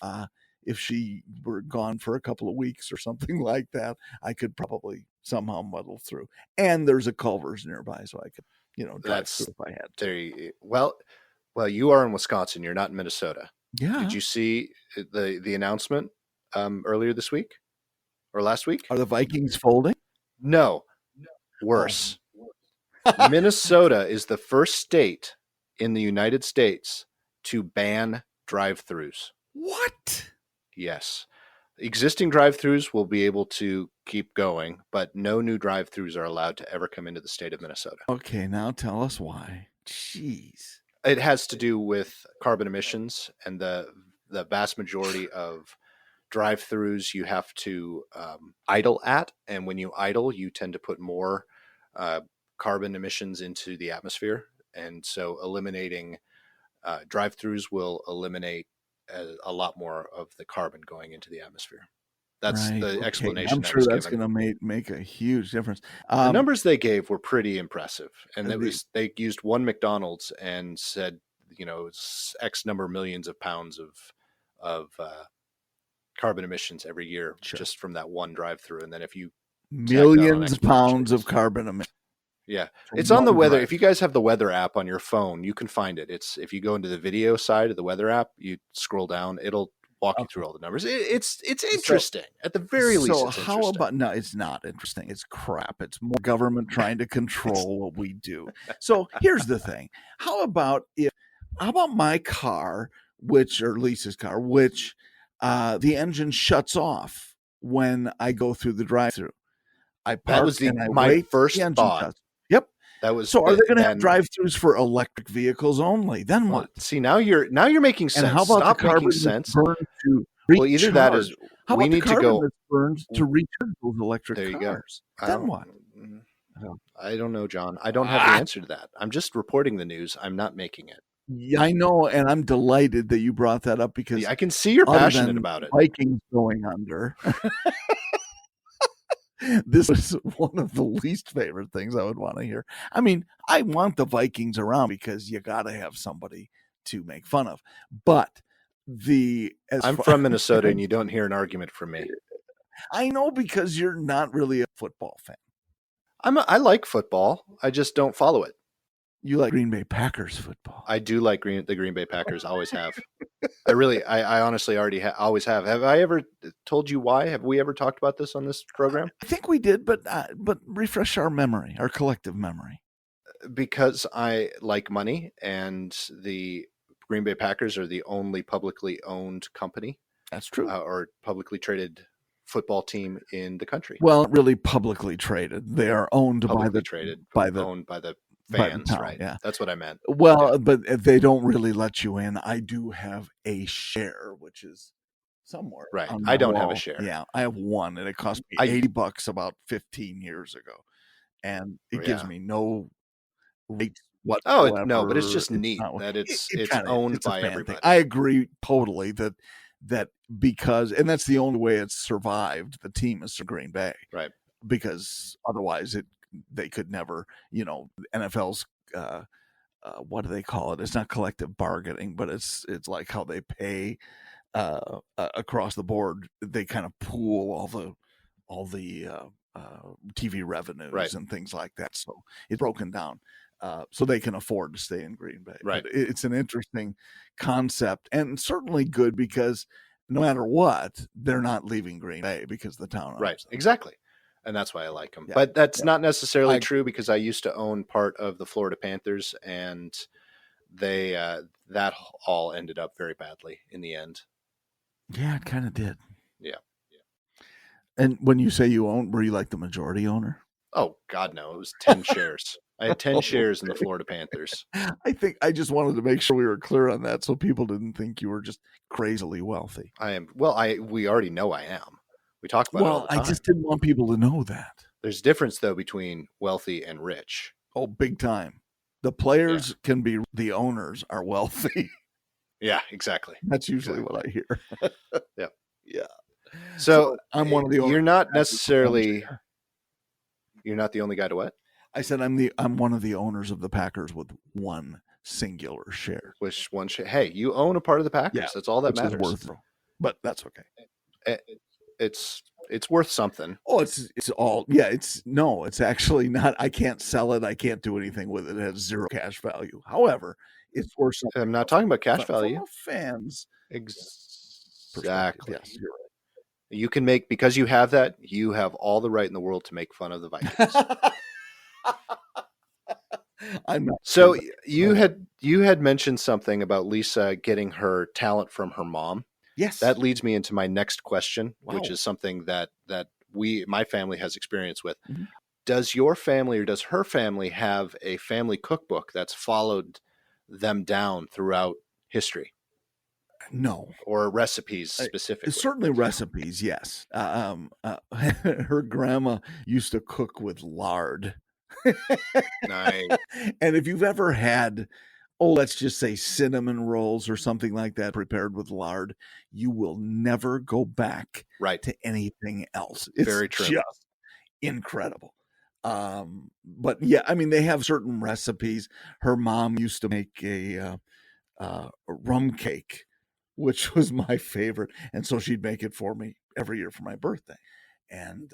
she were gone for a couple of weeks or something like that. I could probably somehow muddle through. And there's a Culver's nearby, so I could, drive through if I had to. Well, you are in Wisconsin. You're not in Minnesota. Yeah. Did you see the announcement earlier this week or last week? Are the Vikings folding? No. Worse. Minnesota is the first state in the United States to ban drive-thrus. What? Yes. Existing drive-thrus will be able to keep going, but no new drive-thrus are allowed to ever come into the state of Minnesota. Okay, now tell us why. Jeez. It has to do with carbon emissions, and the vast majority of drive-thrus you have to idle at, and when you idle, you tend to put more carbon emissions into the atmosphere, and so eliminating drive-thrus will eliminate a lot more of the carbon going into the atmosphere. That's right. The explanation. I'm sure that's going to make a huge difference. The numbers they gave were pretty impressive, and they used one McDonald's and said, it's X number of millions of pounds of carbon emissions every year just from that one drive-through, and then if you millions of pounds of carbon emissions. Yeah. from It's on the one weather. If you drive-through. guys have the weather app on your phone, you can find it. It's if you go into the video side of the weather app, you scroll down, it'll walk you through Okay. all the numbers. It's So interesting. At the very least, it's how interesting. about, no, it's not interesting. It's crap. It's more government trying to control what we do. So here's the thing. How about my car, or Lisa's car, which the engine shuts off when I go through the drive-through. I That park was and I my wait. The first engine thought. shuts. Yep. That was So are they going to have then. drive-throughs for electric vehicles only? Then Well, what? see, now you're making And sense. how about the Stop making carbon that's sense. burned to Well, either that is recharge? How we about the need to carbon go. that's burned to recharge those electric There you go. cars? Then what? Oh. I don't know, John. I don't have the answer to that. I'm just reporting the news. I'm not making it. Yeah, I know, and I'm delighted that you brought that up because I can see you're other passionate than about it. Vikings going under, this is one of the least favorite things I would want to hear. I mean, I want the Vikings around because you got to have somebody to make fun of. But I'm from Minnesota, and you don't hear an argument from me. I know, because you're not really a football fan. I like football. I just don't follow it. You like Green Bay Packers football. I do like the Green Bay Packers. Always have. I honestly already always have. Have I ever told you why? Have we ever talked about this on this program? I think we did, but refresh our memory, our collective memory. Because I like money, and the Green Bay Packers are the only publicly owned company. That's true. Or publicly traded football team in the country. Well, really publicly traded. They are owned owned by the fans, right? Yeah, that's what I meant. Well, but they don't really let you in. I do have a share, which is somewhere. Right. I don't have a share. Yeah, I have one, and it cost me $80 about 15 years ago, and it gives me no rates whatsoever. No, but it's just neat that it's owned by everybody. I agree totally that because, and that's the only way it's survived. The team is Green Bay, right? Because otherwise they could never, NFL's what do they call it? It's not collective bargaining, but it's like how they pay across the board. They kind of pool all the TV revenues and things like that. So it's broken down. So they can afford to stay in Green Bay. Right. But it's an interesting concept, and certainly good, because no matter what, they're not leaving Green Bay because the town owns right. them. Exactly. And that's why I like them. Yeah. But that's not necessarily true, because I used to own part of the Florida Panthers, and they that all ended up very badly in the end. Yeah, it kind of did. Yeah. And when you say you own, were you like the majority owner? Oh, God, no. It was 10 shares. I had 10 shares in the Florida Panthers. I think I just wanted to make sure we were clear on that, so people didn't think you were just crazily wealthy. I am. Well, we already know I am. We talk about it all the time. I just didn't want people to know that. There's a difference, though, between wealthy and rich. Oh, big time. The players can be, the owners are wealthy. Yeah, exactly. That's usually what I hear. Yeah. Yeah. So I'm one of the owners. You're not necessarily, you're not the only guy to what? I said I'm one of the owners of the Packers with one singular share. Which one share? Hey, you own a part of the Packers. Yeah, that's all that matters. But that's okay. It's worth something. Oh, it's all, yeah. It's actually not. I can't sell it. I can't do anything with it. It has zero cash value. However, it's worth something. I'm not talking about cash value. Fans, exactly. Yes, you're right. You can make, because you have that, you have all the right in the world to make fun of the Vikings. I'm not. So you had mentioned something about Lisa getting her talent from her mom. Yes. That leads me into my next question, which is something that my family has experience with. Mm-hmm. Does your family, or does her family, have a family cookbook that's followed them down throughout history? No. Or recipes specifically? Certainly recipes, yes. Her grandma used to cook with lard. Nice. And if you've ever had, let's just say cinnamon rolls or something like that prepared with lard, you will never go back to anything else. It's very true. Just incredible. But yeah, I mean, they have certain recipes. Her mom used to make a rum cake, which was my favorite. And so she'd make it for me every year for my birthday. And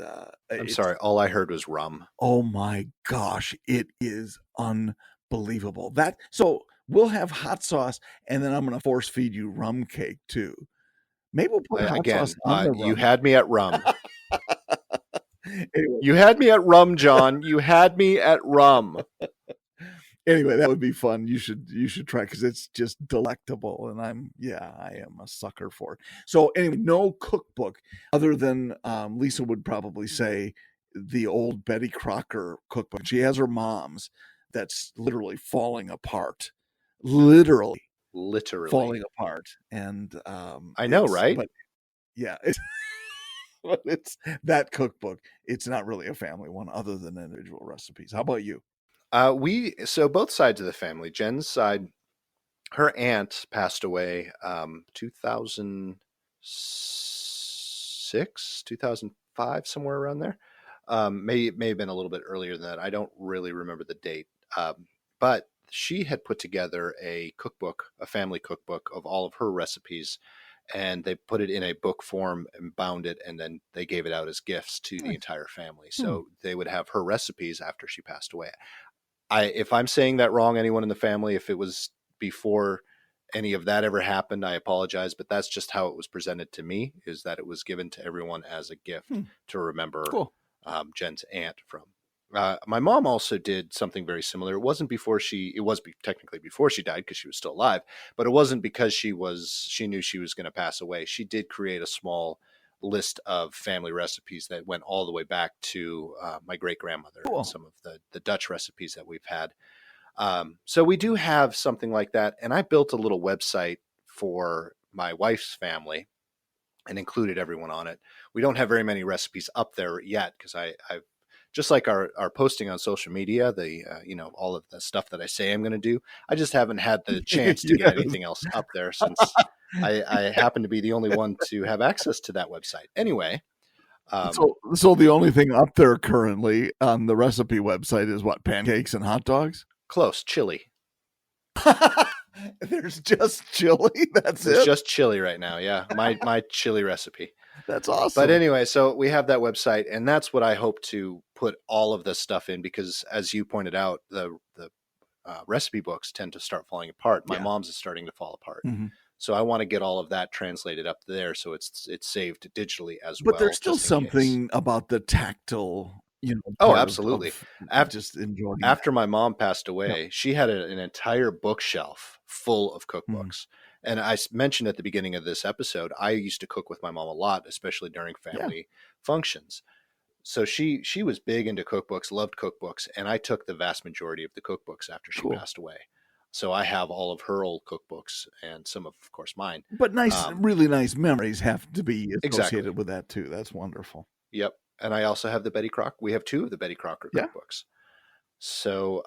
I'm it's, sorry, all I heard was rum. oh my gosh, it is unbelievable. So we'll have hot sauce, and then I'm going to force feed you rum cake too. Maybe we'll put hot sauce Again, on the you rum. had me at rum. Anyway, You had me at rum, John. You had me at rum. anyway, that would be fun. You should try, because it's just delectable, and I am a sucker for it. So anyway, no cookbook other than Lisa would probably say the old Betty Crocker cookbook. She has her mom's that's literally falling apart, literally Literally. falling apart, and I know, right? but yeah, it's but it's that cookbook. It's not really a family one, other than individual recipes. How about you? So both sides of the family, Jen's side, her aunt passed away 2006, 2005, somewhere around there. May have been a little bit earlier than that. I don't really remember the date. But she had put together a cookbook, a family cookbook of all of her recipes, and they put it in a book form and bound it, and then they gave it out as gifts to the Nice. entire family. So they would have her recipes after she passed away. If I'm saying that wrong, anyone in the family, if it was before any of that ever happened, I apologize, but that's just how it was presented to me, is that it was given to everyone as a gift to remember Cool. Jen's aunt from. My mom also did something very similar. It wasn't before it was technically before she died, because she was still alive, but it wasn't because she knew she was going to pass away. She did create a small list of family recipes that went all the way back to my great grandmother, Cool. and some of the Dutch recipes that we've had. So we do have something like that. And I built a little website for my wife's family and included everyone on it. We don't have very many recipes up there yet, because I've just like our posting on social media, all of the stuff that I say I'm going to do, I just haven't had the chance to get Yes. anything else up there, since I happen to be the only one to have access to that website. Anyway, So the only thing up there currently on the recipe website is what? Pancakes and hot dogs? close, chili. There's just chili. That's There's it. just chili right now. Yeah, my chili recipe. That's awesome. But anyway, so we have that website, and that's what I hope to put all of this stuff in, because as you pointed out, the recipe books tend to start falling apart. My mom's is starting to fall apart. Mm-hmm. So I want to get all of that translated up there, so it's saved digitally as But well. there's still something about the tactile, Oh, absolutely. Just enjoying after my mom passed away, she had an entire bookshelf full of cookbooks. And I mentioned at the beginning of this episode, I used to cook with my mom a lot, especially during family functions. So she was big into cookbooks, loved cookbooks, and I took the vast majority of the cookbooks after she passed away. So I have all of her old cookbooks and some of course, mine. But really nice memories have to be associated Exactly. with that too. That's wonderful. Yep. And I also have the Betty Crocker. We have two of the Betty Crocker cookbooks. So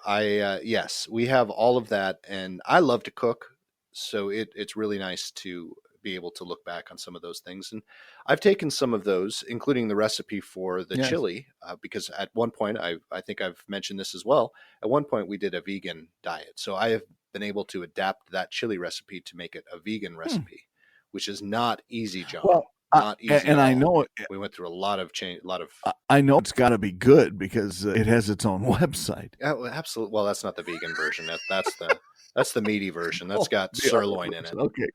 yes, we have all of that, and I love to cook. So it's really nice to be able to look back on some of those things. And I've taken some of those, including the recipe for the chili, because at one point, I think I've mentioned this as well. At one point, we did a vegan diet. So I have been able to adapt that chili recipe to make it a vegan recipe, which is not easy, John. Well, not easy. And I know we went through a lot of change, I know it's got to be good, because it has its own website. Yeah, well, absolutely. Well, that's not the vegan version. That's the meaty version. That's got sirloin in it. Okay,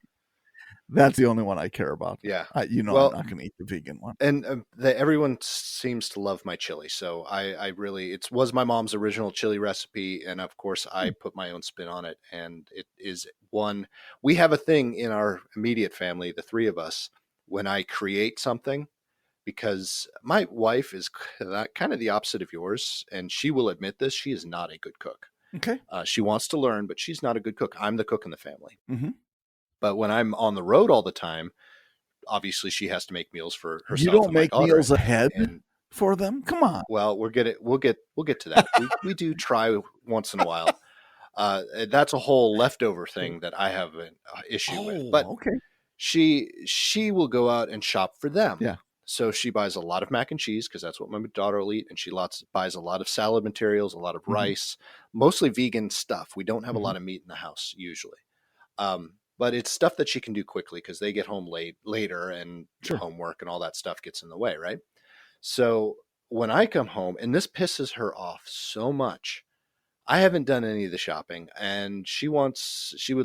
that's the only one I care about. Yeah, I'm not going to eat the vegan one. And everyone seems to love my chili, so I really, it was my mom's original chili recipe, and of course I put my own spin on it, and it is one. We have a thing in our immediate family, the three of us, when I create something, because my wife is kind of the opposite of yours, and she will admit this. She is not a good cook. Okay. She wants to learn, but she's not a good cook. I'm the cook in the family. Mm-hmm. But when I'm on the road all the time, obviously she has to make meals for herself. You don't make meals ahead for them? Come on. Well, we'll get to that. we do try once in a while. That's a whole leftover thing that I have an issue with. But okay. She will go out and shop for them. Yeah. So she buys a lot of mac and cheese, because that's what my daughter will eat, and she buys a lot of salad materials, a lot of rice, mostly vegan stuff. We don't have a lot of meat in the house usually, but it's stuff that she can do quickly, because they get home later, and homework and all that stuff gets in the way, right? So when I come home, and this pisses her off so much, I haven't done any of the shopping, and she would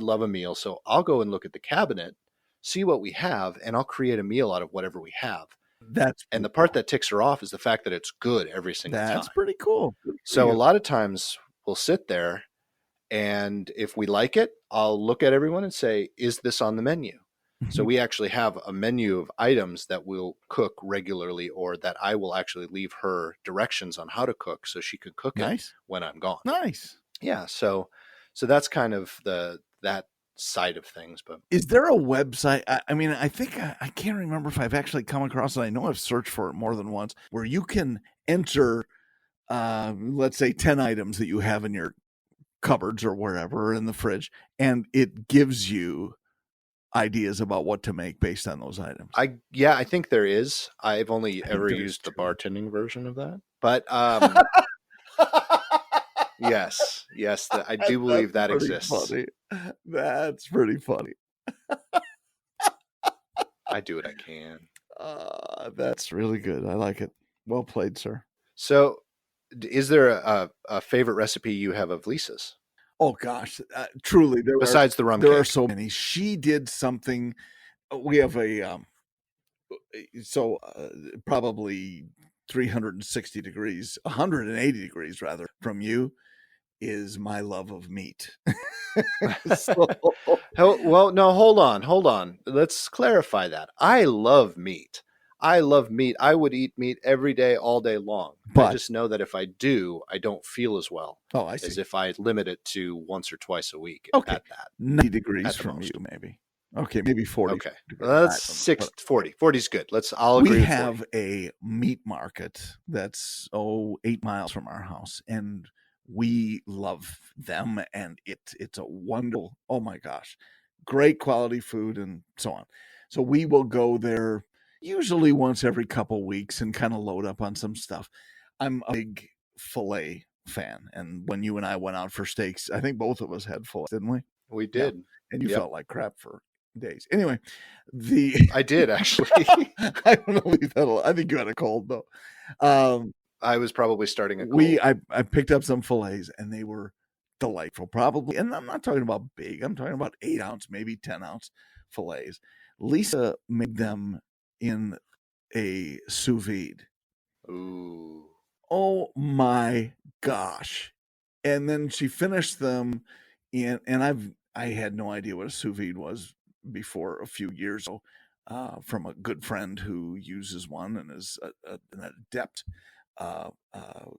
love a meal. So I'll go and look at the cabinet, see what we have, and I'll create a meal out of whatever we have. That's And pretty the part cool. that ticks her off is the fact that it's good every single That's time. pretty cool. Good for So a you. lot of times we'll sit there, and if we like it, I'll look at everyone and say, is this on the menu? So we actually have a menu of items that we'll cook regularly, or that I will actually leave her directions on how to cook so she can cook it Nice. when I'm gone. Nice. Yeah. So that's kind of that side of things. But Is there a website? I mean, I think I can't remember if I've actually come across it. I know I've searched for it more than once, where you can enter, let's say, 10 items that you have in your cupboards or wherever in the fridge, and it gives you ideas about what to make based on those items. I think there is. I've only I think ever there is used the too. bartending version of that. But yes, I do believe that That's pretty exists. funny. That's pretty funny. I do what I can. That's really good. I like it. Well played, sir. So, is there a favorite recipe you have of Lisa's Oh gosh, truly, besides the rum there are cake? so many. She did something. We have a probably 360 degrees, 180 degrees rather from you is my love of meat. So, Well, no, hold on. Let's clarify that. I love meat. I love meat. I would eat meat every day, all day long. I but just know that if I do, I don't feel as well oh, I as see. if I limit it to once or twice a week Okay, at that, 90 degrees at the from you, most. maybe. Okay, maybe 40 Okay. degrees. Well, I that's don't know, 6, but 40. 40 is good. I'll we agree with 40. have a meat market that's 8 miles from our house, and we love them, and it's a wonderful, oh my gosh, great quality food and so on. So we will go there usually once every couple weeks and kind of load up on some stuff. I'm a big filet fan, and when you and I went out for steaks, I think both of us had filet, didn't we? We Yeah, did. and you Yep. felt like crap for days. Anyway, the I did actually. I don't know, leave that alone. I think you had a cold though. I was probably starting a We cold. I picked up some fillets and they were delightful. Probably, and I'm not talking about big. I'm talking about 8 ounce, maybe 10 ounce fillets. Lisa made them in a sous vide. Ooh. Oh my gosh! And then she finished them in, and I had no idea what a sous vide was before a few years ago, from a good friend who uses one and is an adept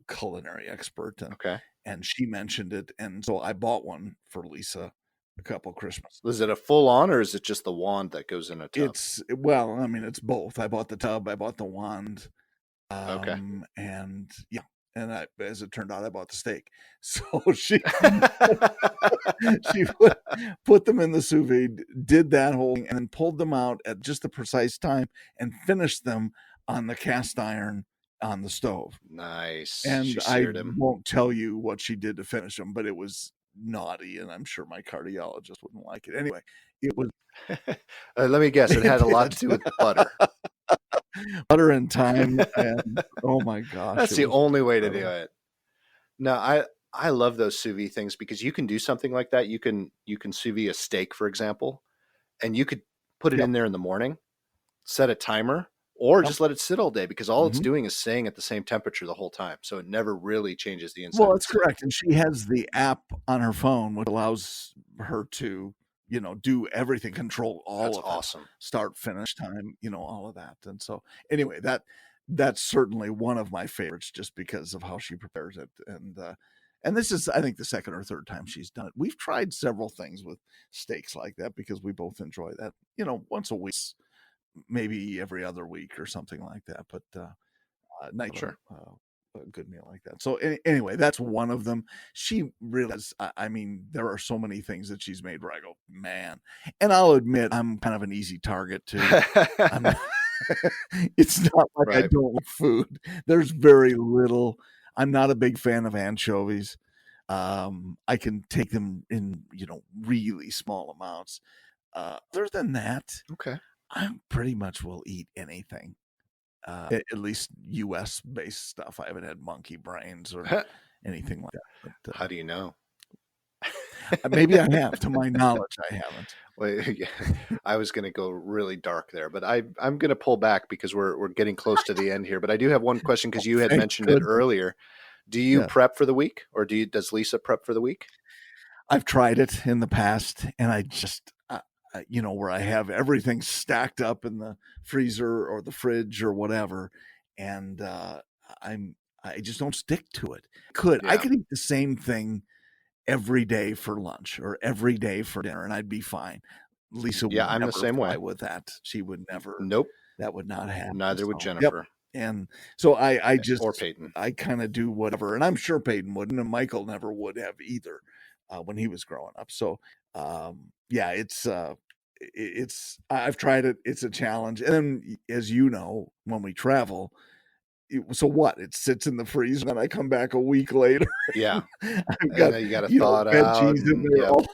culinary expert, Okay. and she mentioned it, and so I bought one for Lisa a couple Christmas. Was it a full on, or is it just the wand that goes in a tub? It's well, I mean, it's both. I bought the tub, I bought the wand, Okay. and yeah, and as it turned out, I bought the steak. So she she put them in the sous vide, did that whole thing, and then pulled them out at just the precise time and finished them on the cast iron on the stove. Nice. And She I seared him. won't tell you what she did to finish them, but it was naughty, and I'm sure my cardiologist wouldn't like it. Anyway, it was Let me guess. It it had a lot did. to do with butter. Butter and thyme, and oh my gosh, That's it the was only way to do incredible. it. No, I love those sous vide things because you can do something like that. You can sous vide a steak, for example, and you could put it Yep, in there in the morning, set a timer, or yep. just let it sit all day because all it's Mhm. doing is staying at the same temperature the whole time. So it never really changes the inside Well, of the that's steak. correct, and she has the app on her phone, which allows her to, do everything, control all That's of it, awesome. start, finish time, all of that, and so, anyway, that's certainly one of my favorites just because of how she prepares it, and this is, I think, the second or third time she's done it. We've tried several things with steaks like that because we both enjoy that, once a week, maybe every other week or something like that, but, nice Sure. a good meal like that. So anyway, that's one of them. She really has. I mean, there are so many things that she's made where I go, man. And I'll admit, I'm kind of an easy target too. I'm not, it's not like I Right. don't like food. There's very little. I'm not a big fan of anchovies. I can take them in, really small amounts. Other than that, Okay. I pretty much will eat anything. At least U.S. based stuff. I haven't had monkey brains or anything like that. But, How do you know? maybe I have. To my knowledge, I haven't. Well, yeah, I was going to go really dark there, but I'm going to pull back because we're getting close to the end here. But I do have one question because you had Thank mentioned it goodness. earlier. Do you Yeah. prep for the week, or does Lisa prep for the week? I've tried it in the past, and I just, where I have everything stacked up in the freezer or the fridge or whatever, and I just don't stick to it. I Yeah. could eat the same thing every day for lunch or every day for dinner, and I'd be fine. Lisa would Yeah, I'm the never same fly way. with that. She would never. Nope. That would not happen. Neither would So, yep. Jennifer And so I or just, Peyton. I kind of do whatever, and I'm sure Peyton wouldn't, and Michael never would have either when he was growing up. So, yeah, it's I've tried it. It's a challenge, and then, as you know, when we travel, so what? It sits in the freezer, and then I come back a week later. Yeah. I've got, you got to thaw it out. veggies in there, Yep. all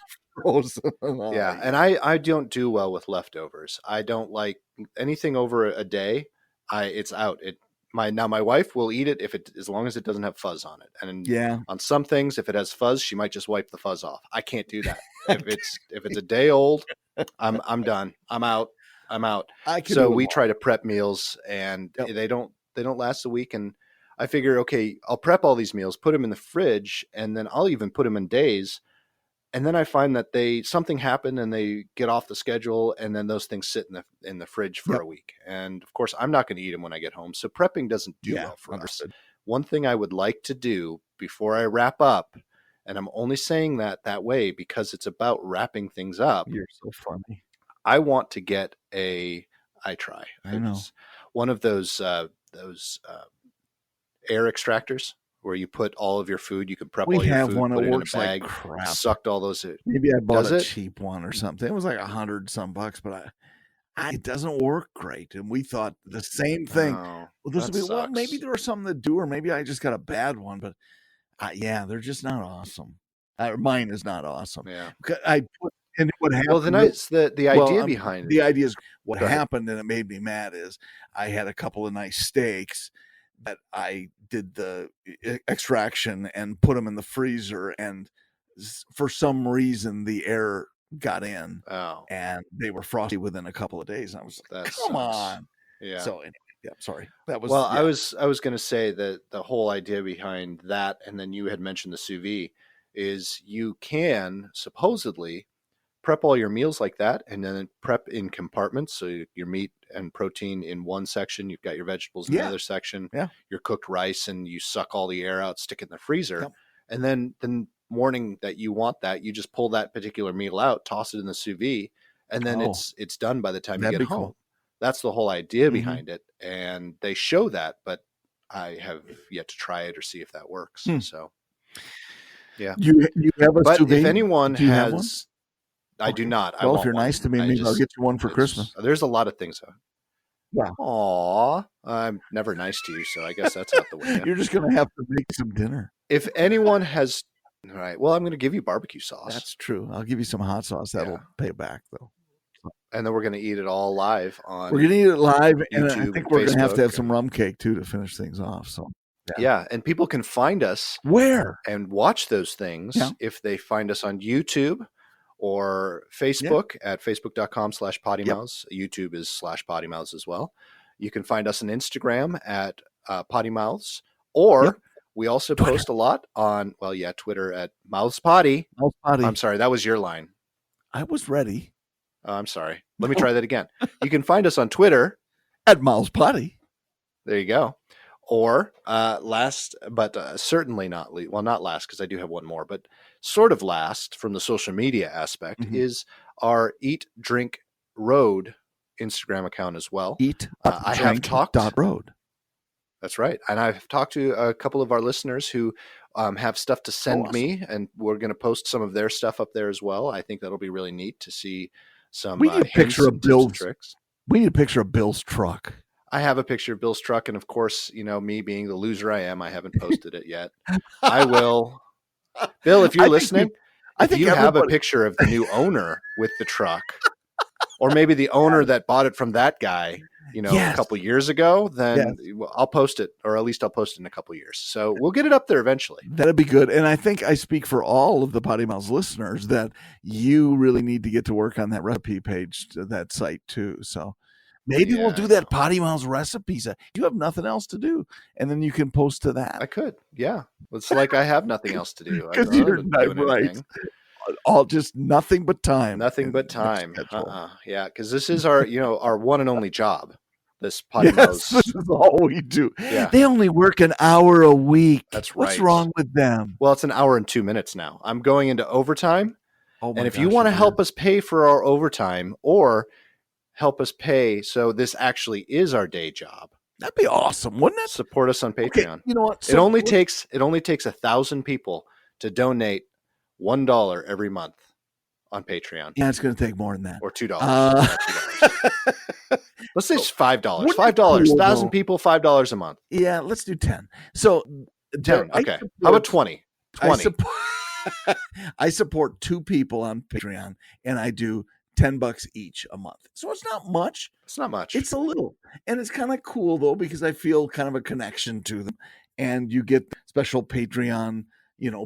frozen. Yeah, and I don't do well with leftovers. I don't like anything over a day. It's out. My wife will eat it as long as it doesn't have fuzz on it. And Yeah. on some things, if it has fuzz, she might just wipe the fuzz off. I can't do that. If it's a day old, I'm done. I'm out. So we try to prep meals, and Yep. they don't last a week. And I figure, okay, I'll prep all these meals, put them in the fridge, and then I'll even put them in days. And then I find that something happened and they get off the schedule, and then those things sit in the fridge for Yep. a week. And of course, I'm not going to eat them when I get home. So prepping doesn't do well for understood. us. One thing I would like to do before I wrap up, and I'm only saying that way because it's about wrapping things up. You're so funny. I want to get I know. one of those air extractors where you put all of your food. You can prep all your food, one put that it in a works like bag, crap. sucked all those. Maybe I bought Does a it? cheap one or something. It was like $100 bucks, but it doesn't work great. And we thought the same thing. Oh, Well, this that will be well. sucks. Maybe there are some that do, or maybe I just got a bad one. But yeah, they're just not awesome. Mine is not awesome. Yeah. I put and what happened. Well, the idea behind the idea is what Go ahead. happened, and it made me mad. Is I had a couple of nice steaks that I did the extraction and put them in the freezer, and for some reason the air got in, and they were frosty within a couple of days. And I was like, "Come on!" Yeah. So anyway, yeah, sorry. That was well. Yeah. I was going to say that the whole idea behind that, and then you had mentioned the sous vide, is you can supposedly prep all your meals like that, and then prep in compartments. So your meat and protein in one section, you've got your vegetables in the other section, your cooked rice, and you suck all the air out, stick it in the freezer. And then the morning that you want that, you just pull that particular meal out, toss it in the sous vide, and then it's done by the time you get home. Cool. That's the whole idea behind it. And they show that, but I have yet to try it or see if that works. So yeah. You have a but sous vide? If anyone has, I Okay. do not. Well, if you're nice to me, maybe I'll get you one for Christmas. There's a lot of things. Yeah. Aw, I'm never nice to you, so I guess that's out the window. You're just going to have to make some dinner. If anyone has, all right, well, I'm going to give you barbecue sauce. That's true. I'll give you some hot sauce. That'll pay back, though. And then we're going to eat it all live on. We're going to eat it live, YouTube, and I think we're going to have some rum cake too to finish things off. So. Yeah, and people can find us where and watch those things if they find us on YouTube or Facebook at facebook.com/PoddiMouths. YouTube is /PoddiMouths as well. You can find us on Instagram at PoddiMouths, or we also post a lot on, Twitter at MouthsPoddy. I'm sorry, that was your line. I was ready. Oh, I'm sorry. Let me try that again. You can find us on Twitter at MouthsPoddy. There you go. Or last, but certainly not least, well, not last, because I do have one more, but sort of last from the social media aspect is our Eat, Drink, Road Instagram account as well. I have talked .road. That's right. And I've talked to a couple of our listeners who have stuff to send me, and we're going to post some of their stuff up there as well. I think that'll be really neat to see some we need a picture of Bill's tricks. We need a picture of Bill's truck. I have a picture of Bill's truck, and of course, me being the loser I am, I haven't posted it yet. I will. Bill, if you're listening, if you have a picture of the new owner with the truck, or maybe the owner that bought it from that guy, a couple years ago, then I'll post it, or at least I'll post it in a couple years. So we'll get it up there eventually. That'd be good. And I think I speak for all of the PoddiMouths listeners that you really need to get to work on that recipe page, that site too. So maybe we'll do that PoddiMouths recipes. You have nothing else to do, and then you can post to that. I could, yeah. It's like I have nothing else to do. Because you're not right. Anything. All just nothing but time. Nothing but time. Yeah, because this is our, our one and only job. This PoddiMouths. This is all we do. Yeah. They only work an hour a week. That's right. What's wrong with them? Well, it's an hour and 2 minutes now. I'm going into overtime. And if you want to help us pay for our overtime, or help us pay so this actually is our day job, that'd be awesome, wouldn't it? Support us on Patreon. Okay, you know what? So it only takes 1,000 people to donate $1 every month on Patreon. Yeah, it's going to take more than that. Or $2. $2. Let's say it's $5. $5. 1,000 people, $5 a month. Yeah, let's do 10. So 10. Okay. How about 20? 20. I support 2 people on Patreon, and I do $10 each a month. So it's not much. It's not much. It's a little. And it's kind of cool though, because I feel kind of a connection to them, and you get special Patreon,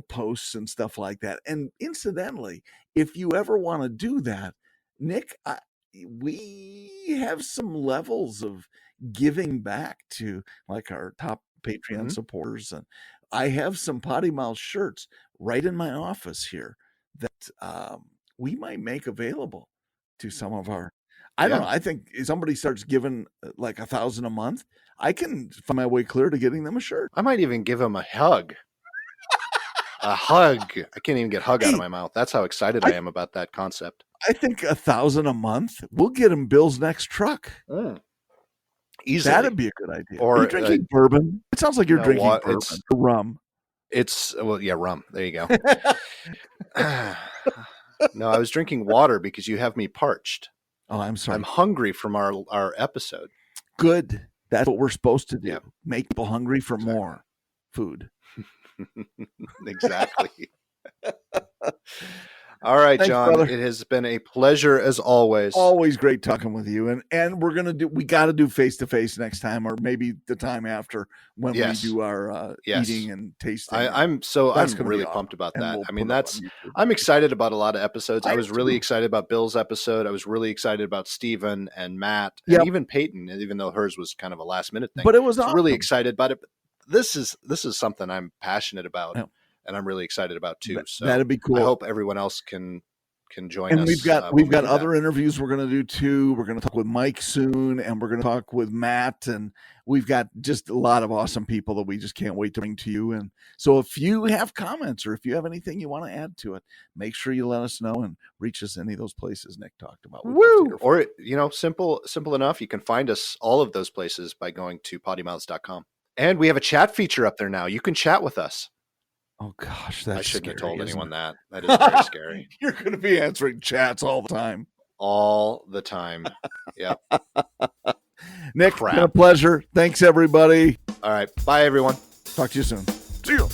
posts and stuff like that. And incidentally, if you ever want to do that, Nick, we have some levels of giving back to like our top Patreon supporters. And I have some PoddiMouths shirts right in my office here that we might make available to some of our, I don't know. I think if somebody starts giving like 1,000 a month, I can find my way clear to getting them a shirt. I might even give them a hug. A hug. I can't even get hug out of my mouth. That's how excited I am about that concept. I think 1,000 a month, we'll get him Bill's next truck. Easily. That'd be a good idea. Or are you drinking bourbon? It sounds like you're drinking bourbon. Rum. It's rum. There you go. No, I was drinking water because you have me parched. Oh, I'm sorry. I'm hungry from our episode. Good. That's what we're supposed to do. Yeah. Make people hungry for more food. Exactly. All right, thanks, John. Brother. It has been a pleasure as always. Always great talking with you. And we got to do face-to-face next time, or maybe the time after when we do our eating and tasting. I'm really pumped about that. I mean, I'm excited about a lot of episodes. I was really excited about Bill's episode. I was really excited about Steven and Matt and even Peyton, even though hers was kind of a last minute thing. But it was awesome. Really excited about it. But this is something I'm passionate about. Yeah. And I'm really excited about too. So that'd be cool. I hope everyone else can join us. And we've got other that. Interviews we're going to do too. We're going to talk with Mike soon, and we're going to talk with Matt, and we've got just a lot of awesome people that we just can't wait to bring to you. And so if you have comments or if you have anything you want to add to it, make sure you let us know and reach us any of those places Nick talked about. Woo! Or simple enough. You can find us all of those places by going to PoddiMouths.com. And we have a chat feature up there now. You can chat with us. Oh gosh, that's I shouldn't scary, have told anyone that. That is very scary. You're going to be answering chats all the time. All the time. Yep. Nick, it's been a pleasure. Thanks, everybody. All right. Bye, everyone. Talk to you soon. See you.